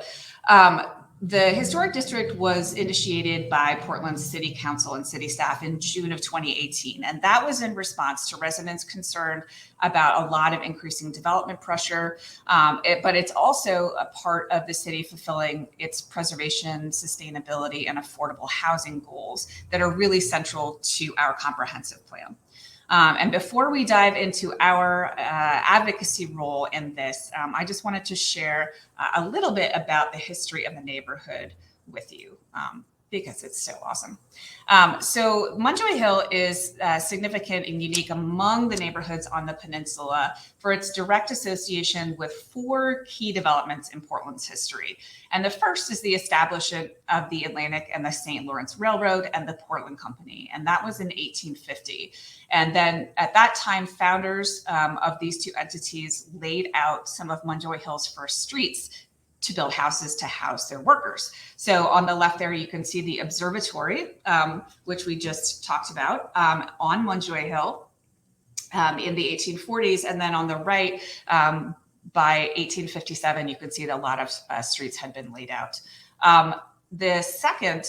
The historic district was initiated by Portland's city council and city staff in June of 2018. And that was in response to residents concerned about a lot of increasing development pressure. But it's also a part of the city fulfilling its preservation, sustainability, and affordable housing goals that are really central to our comprehensive plan. And before we dive into our advocacy role in this, I just wanted to share a little bit about the history of the neighborhood with you, because it's so awesome. So Munjoy Hill is significant and unique among the neighborhoods on the peninsula for its direct association with 4 key developments in Portland's history. And the first is the establishment of the Atlantic and the St. Lawrence Railroad and the Portland Company. And that was in 1850. And then at that time, founders of these 2 entities laid out some of Munjoy Hill's first streets to build houses to house their workers. So on the left there, you can see the observatory, which we just talked about, on Munjoy Hill in the 1840s. And then on the right, by 1857, you can see that a lot of streets had been laid out. The second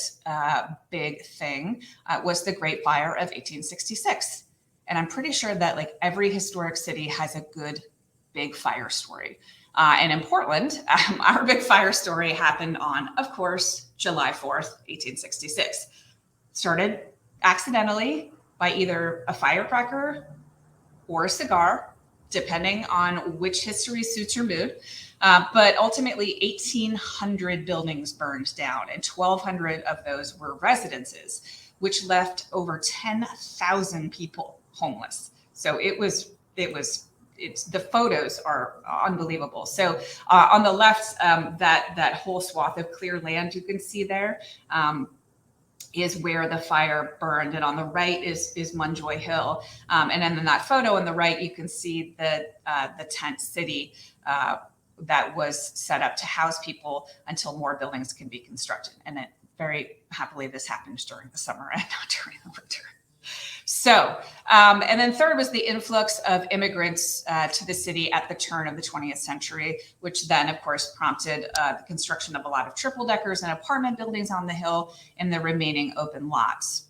big thing was the Great Fire of 1866. And I'm pretty sure that like every historic city has a good big fire story. And in Portland, our big fire story happened on, of course, July 4th, 1866. Started accidentally by either a firecracker or a cigar, depending on which history suits your mood. But ultimately, 1,800 buildings burned down, and 1,200 of those were residences, which left over 10,000 people homeless. So the photos are unbelievable. So on the left, that whole swath of clear land you can see there is where the fire burned. And on the right is Munjoy Hill. And then in that photo on the right, you can see the tent city that was set up to house people until more buildings can be constructed. And it very happily, this happens during the summer and not during the winter. So, and then third was the influx of immigrants to the city at the turn of the 20th century, which then, of course, prompted the construction of a lot of triple deckers and apartment buildings on the hill and the remaining open lots.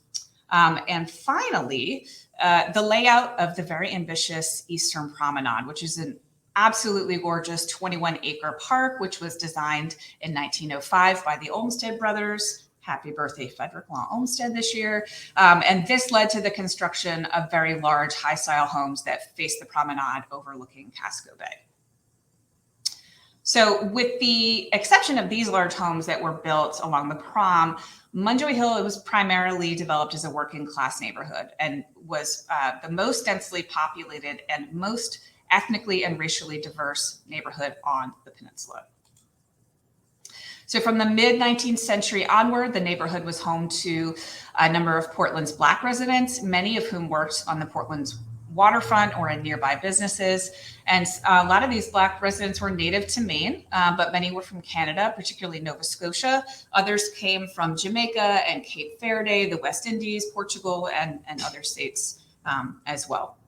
And finally, the layout of the very ambitious Eastern Promenade, which is an absolutely gorgeous 21-acre park, which was designed in 1905 by the Olmsted brothers. Happy birthday, Frederick Law Olmsted this year. And this led to the construction of very large high-style homes that face the promenade overlooking Casco Bay. So with the exception of these large homes that were built along the prom, Munjoy Hill was primarily developed as a working class neighborhood and was the most densely populated and most ethnically and racially diverse neighborhood on the peninsula. So from the mid-19th century onward, the neighborhood was home to a number of Portland's Black residents, many of whom worked on the Portland's waterfront or in nearby businesses. And a lot of these Black residents were native to Maine, but many were from Canada, particularly Nova Scotia. Others came from Jamaica and Cape Verde, the West Indies, Portugal, and other states as well.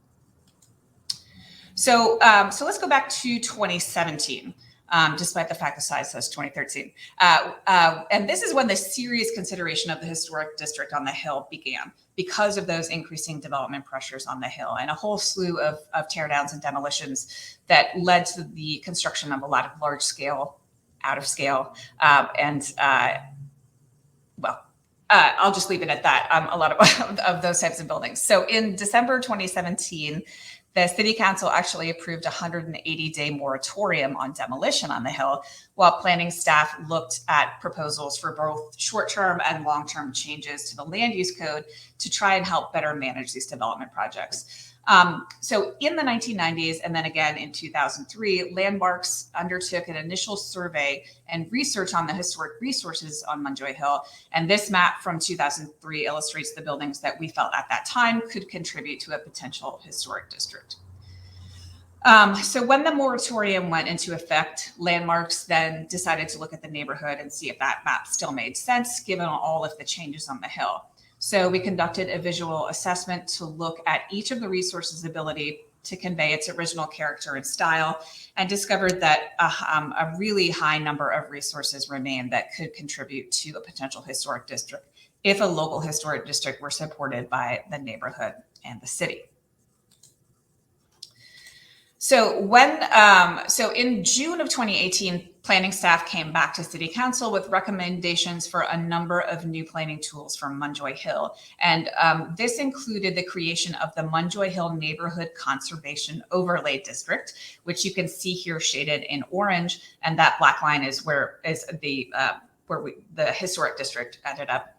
So let's go back to 2017. Despite the fact the size says 2013. And this is when the serious consideration of the historic district on the Hill began because of those increasing development pressures on the Hill and a whole slew of teardowns and demolitions that led to the construction of a lot of large scale, out of scale, I'll just leave it at that. A lot of those types of buildings. So in December 2017, the city council actually approved a 180-day moratorium on demolition on the Hill, while planning staff looked at proposals for both short-term and long-term changes to the land use code to try and help better manage these development projects. So in the 1990s, and then again in 2003, Landmarks undertook an initial survey and research on the historic resources on Munjoy Hill. And this map from 2003 illustrates the buildings that we felt at that time could contribute to a potential historic district. So when the moratorium went into effect, Landmarks then decided to look at the neighborhood and see if that map still made sense, given all of the changes on the Hill. So we conducted a visual assessment to look at each of the resources' ability to convey its original character and style, and discovered that a really high number of resources remain that could contribute to a potential historic district if a local historic district were supported by the neighborhood and the city. So in June of 2018, planning staff came back to City Council with recommendations for a number of new planning tools for Munjoy Hill. And this included the creation of the Munjoy Hill Neighborhood Conservation Overlay District, which you can see here shaded in orange. And that black line is where the historic district ended up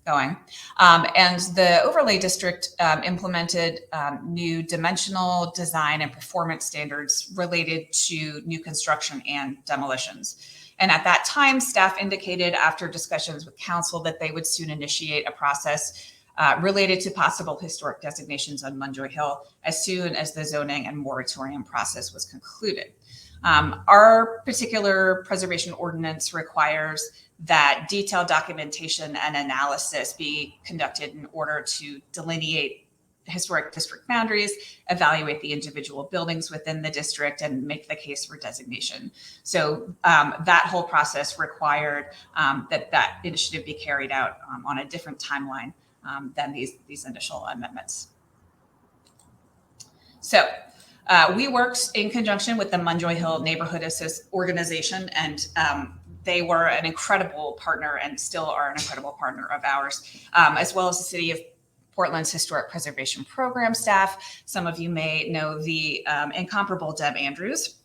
going. And the overlay district implemented new dimensional design and performance standards related to new construction and demolitions. And at that time, staff indicated after discussions with council that they would soon initiate a process related to possible historic designations on Munjoy Hill as soon as the zoning and moratorium process was concluded. Our particular preservation ordinance requires that detailed documentation and analysis be conducted in order to delineate historic district boundaries, evaluate the individual buildings within the district, and make the case for designation. So that whole process required that initiative be carried out on a different timeline than these initial amendments. So we worked in conjunction with the Munjoy Hill Neighborhood Organization, and they were an incredible partner and still are an incredible partner of ours, as well as the City of Portland's Historic Preservation Program staff. Some of you may know the incomparable Deb Andrews,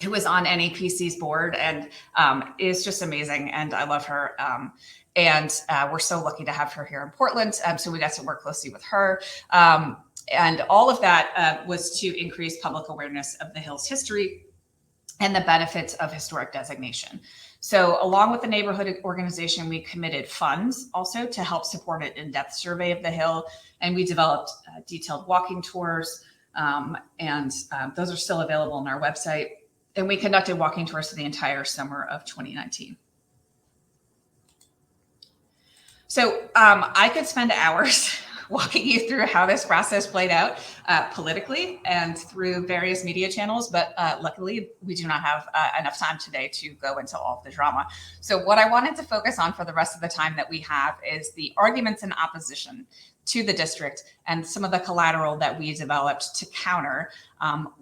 who was on NAPC's board and is just amazing, and I love her. And we're so lucky to have her here in Portland, so we got to work closely with her. And all of that was to increase public awareness of the Hill's history and the benefits of historic designation. So along with the neighborhood organization, we committed funds also to help support an in-depth survey of the Hill. And we developed detailed walking tours, and those are still available on our website. And we conducted walking tours for the entire summer of 2019. So I could spend hours walking you through how this process played out politically and through various media channels, but luckily we do not have enough time today to go into all of the drama. So what I wanted to focus on for the rest of the time that we have is the arguments in opposition to the district and some of the collateral that we developed to counter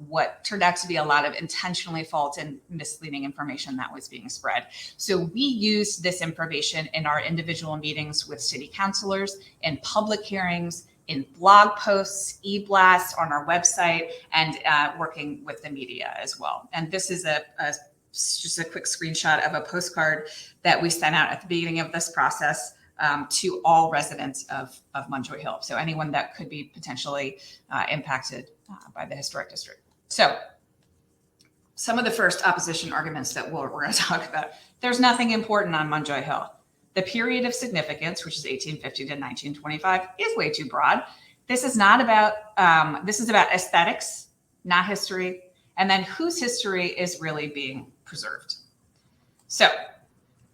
what turned out to be a lot of intentionally false and misleading information that was being spread. So we used this information in our individual meetings with city councilors, in public hearings, in blog posts, e-blasts on our website, and working with the media as well. And this is just a quick screenshot of a postcard that we sent out at the beginning of this process to all residents of Munjoy Hill. So anyone that could be potentially impacted by the historic district. So some of the first opposition arguments that we're going to talk about. There's nothing important on Munjoy Hill. The period of significance, which is 1850 to 1925, is way too broad. This is not about, this is about aesthetics, not history. And then whose history is really being preserved. So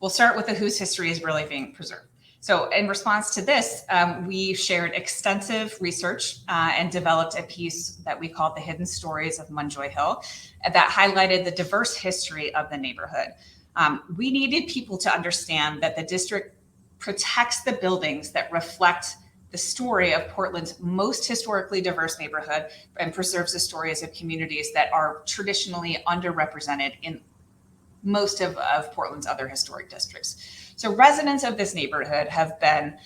we'll start with the whose history is really being preserved. So in response to this, we shared extensive research and developed a piece that we called The Hidden Stories of Munjoy Hill that highlighted the diverse history of the neighborhood. We needed people to understand that the district protects the buildings that reflect the story of Portland's most historically diverse neighborhood and preserves the stories of communities that are traditionally underrepresented in most of Portland's other historic districts. So residents of this neighborhood have been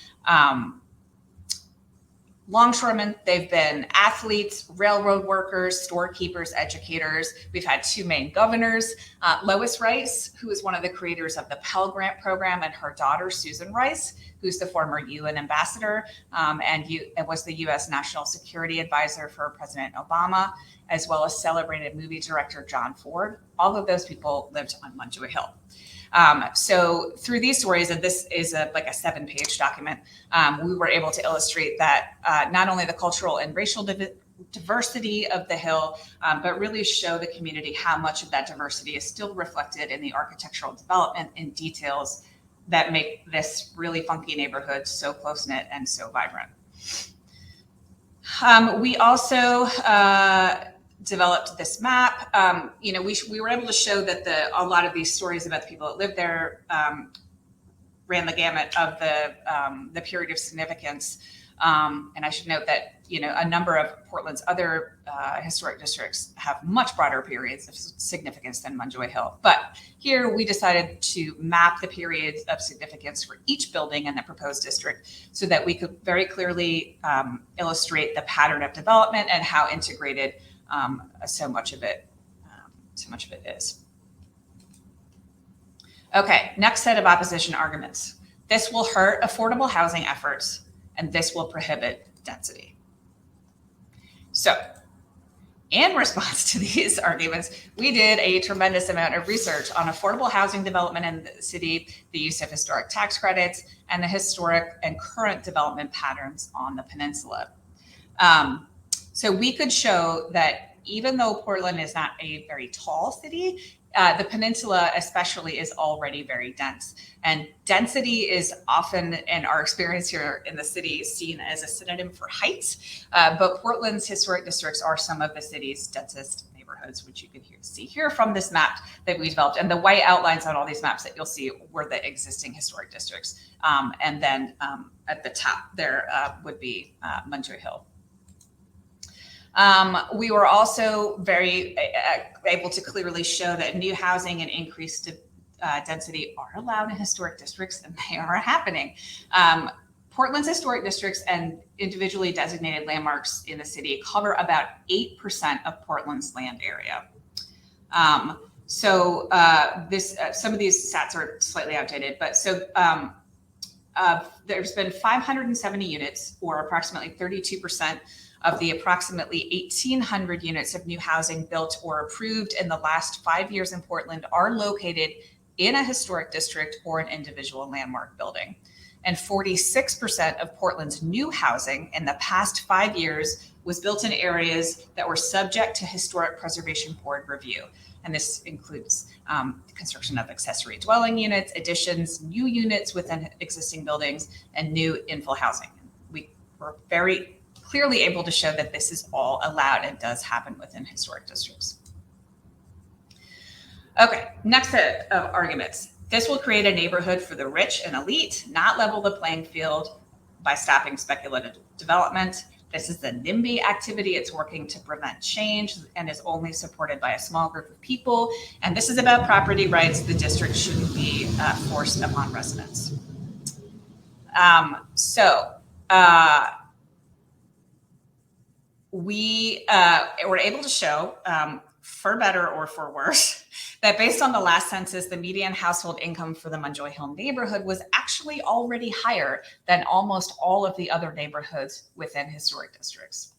longshoremen, they've been athletes, railroad workers, storekeepers, educators. We've had two main governors, Lois Rice, who is one of the creators of the Pell Grant program, and her daughter, Susan Rice, who's the former UN ambassador and was the US National Security Advisor for President Obama, as well as celebrated movie director John Ford. All of those people lived on Munjoy Hill. So through these stories, and this is like a 7-page document, we were able to illustrate that not only the cultural and racial diversity of the Hill, but really show the community how much of that diversity is still reflected in the architectural development and details that make this really funky neighborhood so close-knit and so vibrant. We also developed this map. We were able to show that a lot of these stories about the people that lived there ran the gamut of the period of significance. And I should note that, a number of Portland's other historic districts have much broader periods of significance than Munjoy Hill. But here we decided to map the periods of significance for each building in the proposed district so that we could very clearly illustrate the pattern of development and how integrated so much of it is. Okay, next set of opposition arguments. This will hurt affordable housing efforts, and this will prohibit density. So, in response to these arguments, we did a tremendous amount of research on affordable housing development in the city, the use of historic tax credits, and the historic and current development patterns on the peninsula. So we could show that even though Portland is not a very tall city, the peninsula especially is already very dense. And density is often, in our experience here in the city, seen as a synonym for height. But Portland's historic districts are some of the city's densest neighborhoods, which you can see here from this map that we developed. And the white outlines on all these maps that you'll see were the existing historic districts. And then at the top there would be Munjoy Hill. We were also very able to clearly show that new housing and increased density are allowed in historic districts, and they are happening. Portland's historic districts and individually designated landmarks in the city cover about 8% of Portland's land area. Some of these stats are slightly outdated, but there's been 570 units, or approximately 32%, of the approximately 1,800 units of new housing built or approved in the last 5 years in Portland are located in a historic district or an individual landmark building. And 46% of Portland's new housing in the past 5 years was built in areas that were subject to Historic Preservation Board review. And this includes construction of accessory dwelling units, additions, new units within existing buildings, and new infill housing. We were very clearly able to show that this is all allowed and does happen within historic districts. Okay, next set of arguments. This will create a neighborhood for the rich and elite, not level the playing field by stopping speculative development. This is the NIMBY activity. It's working to prevent change and is only supported by a small group of people. And this is about property rights. The district shouldn't be forced upon residents. We were able to show, for better or for worse, that based on the last census, the median household income for the Munjoy Hill neighborhood was actually already higher than almost all of the other neighborhoods within historic districts.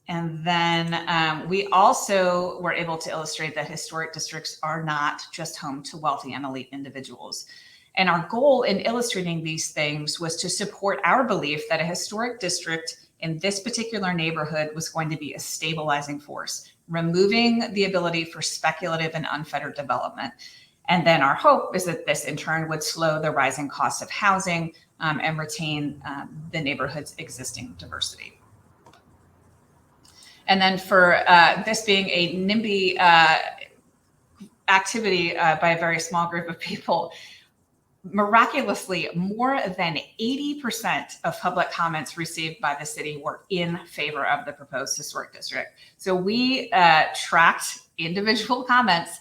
And then we also were able to illustrate that historic districts are not just home to wealthy and elite individuals. And our goal in illustrating these things was to support our belief that a historic district in this particular neighborhood was going to be a stabilizing force, removing the ability for speculative and unfettered development. And then our hope is that this in turn would slow the rising cost of housing and retain the neighborhood's existing diversity. And then for this being a NIMBY activity by a very small group of people, miraculously, more than 80% of public comments received by the city were in favor of the proposed historic district. So we tracked individual comments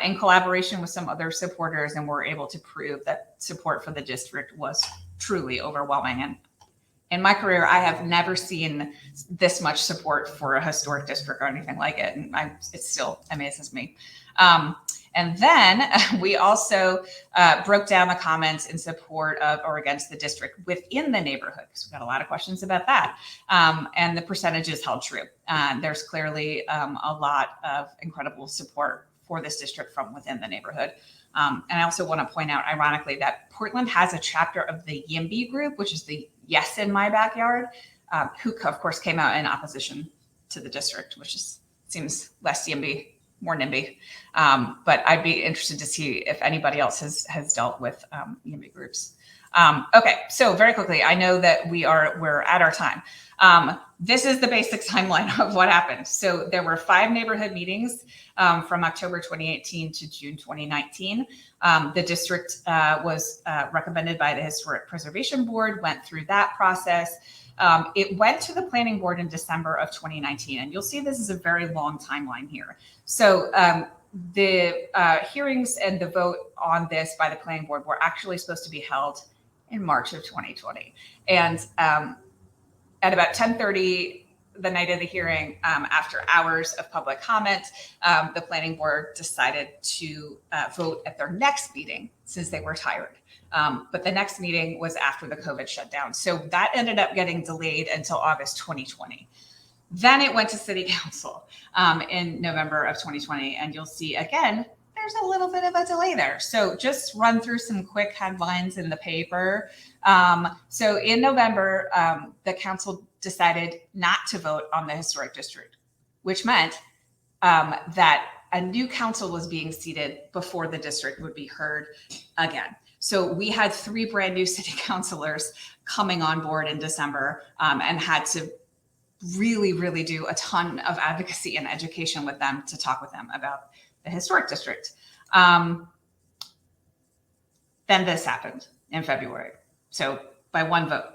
in collaboration with some other supporters, and were able to prove that support for the district was truly overwhelming. And in my career, I have never seen this much support for a historic district or anything like it. And it still amazes me. And then we also broke down the comments in support of or against the district within the neighborhood, because we got a lot of questions about that. And the percentages held true. There's clearly a lot of incredible support for this district from within the neighborhood. And I also want to point out, ironically, that Portland has a chapter of the YIMBY group, which is the Yes in My Backyard, who of course came out in opposition to the district, which seems less YIMBY, more NIMBY. But I'd be interested to see if anybody else has dealt with YIMBY groups. Okay, so very quickly, I know that we're at our time. This is the basic timeline of what happened. So there were 5 neighborhood meetings from October 2018 to June 2019. The district was recommended by the Historic Preservation Board, went through that process. It went to the Planning Board in December of 2019, and you'll see this is a very long timeline here. So the hearings and the vote on this by the Planning Board were actually supposed to be held in March of 2020. And at about 10:30 the night of the hearing, after hours of public comment, the Planning Board decided to vote at their next meeting since they were tired. But the next meeting was after the COVID shutdown. So that ended up getting delayed until August 2020. Then it went to City Council in November of 2020. And you'll see, again, there's a little bit of a delay there. So just run through some quick headlines in the paper. So in November, the council decided not to vote on the historic district, which meant that a new council was being seated before the district would be heard again. So we had 3 brand new city councilors coming on board in December and had to really, really do a ton of advocacy and education with them to talk with them about the historic district. Then this happened in February. So by 1 vote.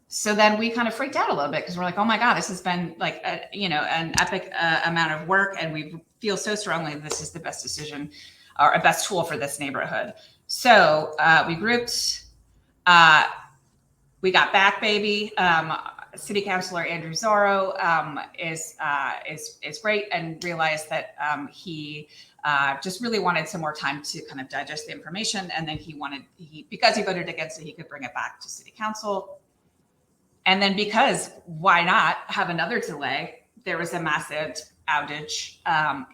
So then we kind of freaked out a little bit because we're like, oh my God, this has been like, an epic amount of work. And we feel so strongly that this is the best decision or a best tool for this neighborhood. So we grouped, we got back, baby. City Councilor Andrew Zorro is great, and realized that he just really wanted some more time to kind of digest the information. And then because he voted against it, he could bring it back to City Council. And then because why not have another delay? There was a massive outage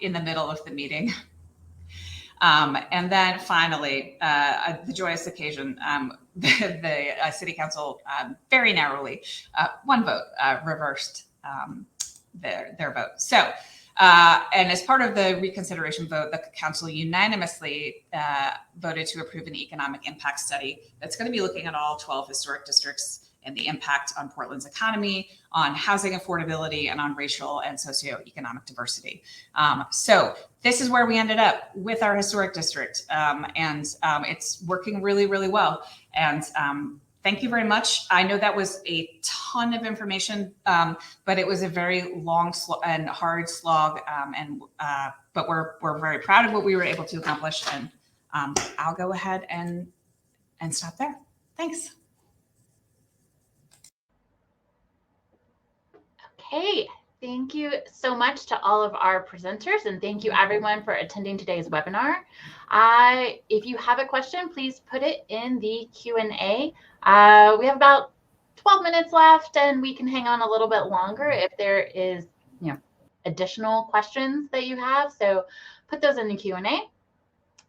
in the middle of the meeting. And then finally, the joyous occasion, the City Council very narrowly, 1 vote, reversed their vote. So, and as part of the reconsideration vote, the council unanimously voted to approve an economic impact study that's going to be looking at all 12 historic districts and the impact on Portland's economy, on housing affordability, and on racial and socioeconomic diversity. So this is where we ended up with our historic district, and it's working really, really well. And thank you very much. I know that was a ton of information, but it was a very long and hard slog. But we're very proud of what we were able to accomplish. And I'll go ahead and stop there. Thanks. Okay, thank you so much to all of our presenters, and thank you everyone for attending today's webinar. If you have a question, please put it in the Q&A. We have about 12 minutes left, and we can hang on a little bit longer if there is, additional questions that you have. So put those in the Q&A.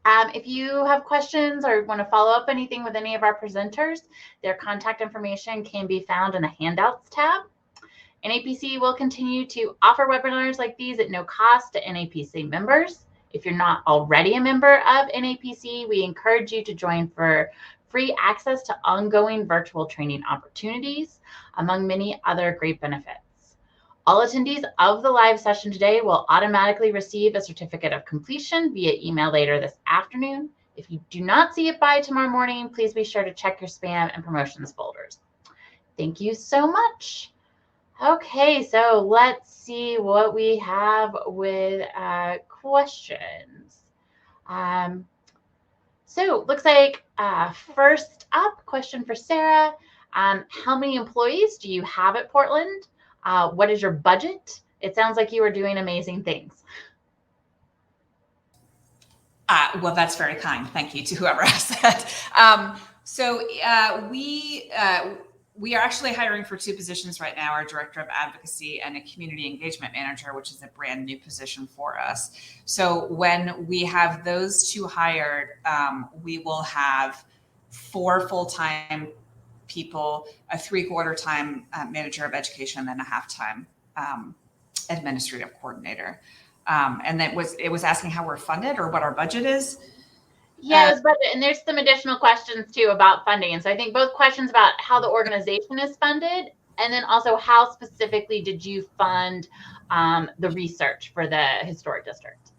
If you have questions or want to follow up anything with any of our presenters, their contact information can be found in the Handouts tab. NAPC will continue to offer webinars like these at no cost to NAPC members. If you're not already a member of NAPC, we encourage you to join for free access to ongoing virtual training opportunities, among many other great benefits. All attendees of the live session today will automatically receive a certificate of completion via email later this afternoon. If you do not see it by tomorrow morning, please be sure to check your spam and promotions folders. Thank you so much. Okay, so let's see what we have with questions. So looks like first up, question for Sarah. How many employees do you have at Portland? What is your budget? It sounds like you are doing amazing things. Well, that's very kind. Thank you to whoever asked that. We are actually hiring for 2 positions right now, our Director of Advocacy and a Community Engagement Manager, which is a brand new position for us. So when we have those 2 hired, we will have 4 full-time people, a 3/4-time Manager of Education, and a half-time Administrative Coordinator. And it was asking how we're funded or what our budget is. Yeah, it was budget, and there's some additional questions too about funding. And so I think both questions about how the organization is funded, and then also how specifically did you fund the research for the historic district?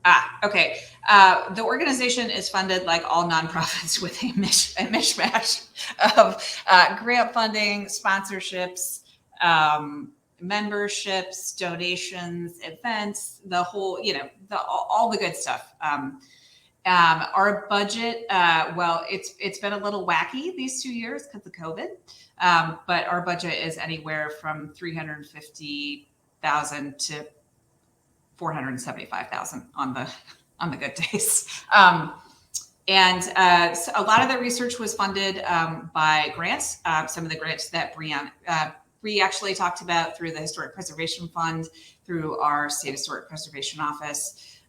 Okay. The organization is funded like all nonprofits with a mishmash of grant funding, sponsorships, memberships, donations, events, the whole, all the good stuff. Our budget, well, it's been a little wacky these 2 years because of COVID, but our budget is anywhere from $350,000 to $475,000 on the good days. So a lot of the research was funded by grants. Some of the grants that Briana actually talked about through the Historic Preservation Fund, through our State Historic Preservation Office.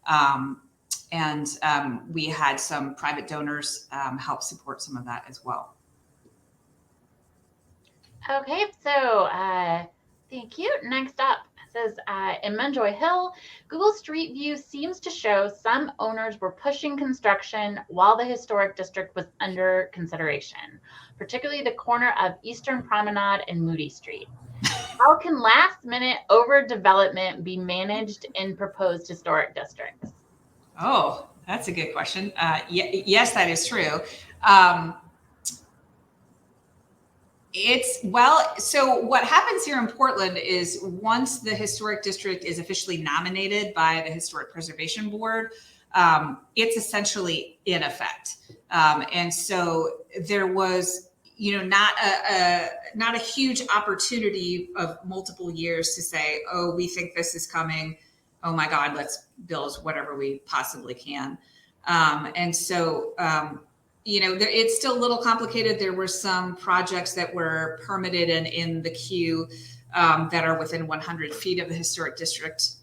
We had some private donors help support some of that as well. Okay, so thank you. Next up says in Munjoy Hill, Google Street View seems to show some owners were pushing construction while the historic district was under consideration, particularly the corner of Eastern Promenade and Moody Street. How can last minute overdevelopment be managed in proposed historic districts? Oh, that's a good question. Yes, that is true. So what happens here in Portland is once the historic district is officially nominated by the Historic Preservation Board, it's essentially in effect. And so there was, not a huge opportunity of multiple years to say, oh, we think this is coming. Oh my God, let's build whatever we possibly can. It's still a little complicated. There were some projects that were permitted and in the queue that are within 100 feet of the historic district.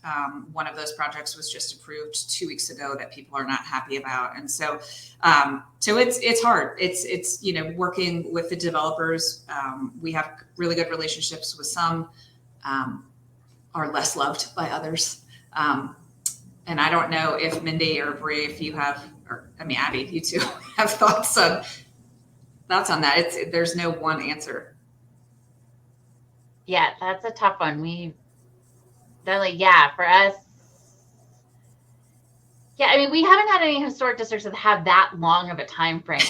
One of those projects was just approved 2 weeks ago that people are not happy about. And so it's hard. It's working with the developers. We have really good relationships with some, are less loved by others. And I don't know if Mindy or Bri, if you have, Abby, you two have thoughts on that. There's no one answer. Yeah, that's a tough one. For us. Yeah, we haven't had any historic districts that have that long of a time frame.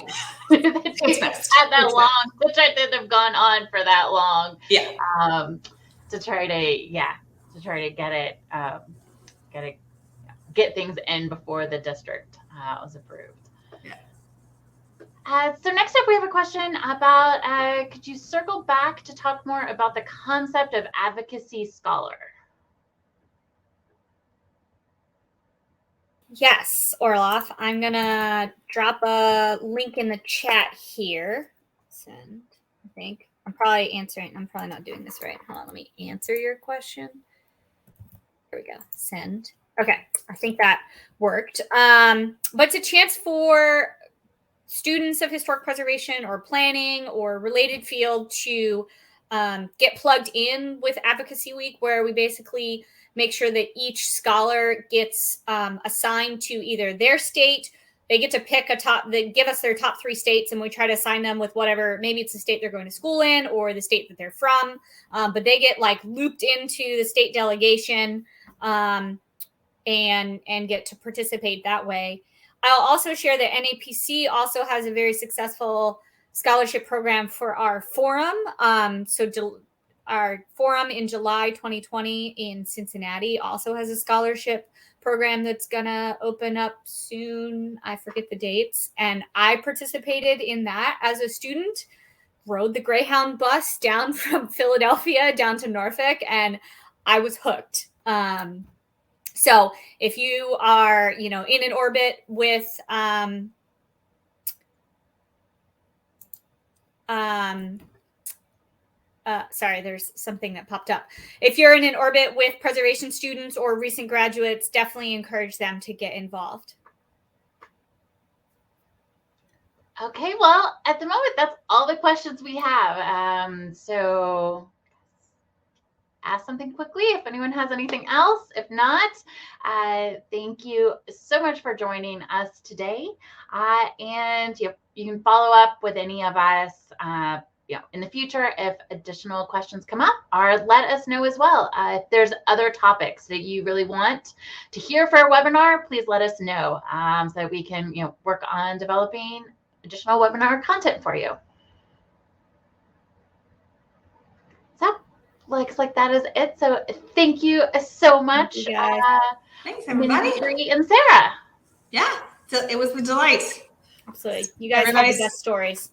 It's best. That have gone on for that long. Yeah. To try to get things in before the district was approved. Yeah. So next up, we have a question about, could you circle back to talk more about the concept of advocacy scholar? Yes, Orloff. I'm going to drop a link in the chat here. Send, I think. I'm probably not doing this right. Hold on, let me answer your question. Here we go. Send. Okay, I think that worked. But it's a chance for students of historic preservation or planning or related field to get plugged in with Advocacy Week, where we basically make sure that each scholar gets assigned to either their state. They get to pick they give us their top 3 states, and we try to assign them with whatever, maybe it's the state they're going to school in or the state that they're from. But they get looped into the state delegation and get to participate that way. I'll also share that NAPC also has a very successful scholarship program for our forum. Our forum in July 2020 in Cincinnati also has a scholarship program that's going to open up soon. I forget the dates. And I participated in that as a student, rode the Greyhound bus down from Philadelphia down to Norfolk, and I was hooked. So if you are, in an orbit with, sorry, there's something that popped up. If you're in an orbit with preservation students or recent graduates, definitely encourage them to get involved. Okay, well, at the moment, that's all the questions we have. So ask something quickly if anyone has anything else. If not, thank you so much for joining us today. And you can follow up with any of us in the future if additional questions come up, or let us know as well. If there's other topics that you really want to hear for a webinar, please let us know so that we can work on developing additional webinar content for you. So looks like that is it. So thank you so much. Thank you guys. Thanks, everybody. Mindy and Sarah. Yeah, it was a delight. Absolutely. You guys have the best stories.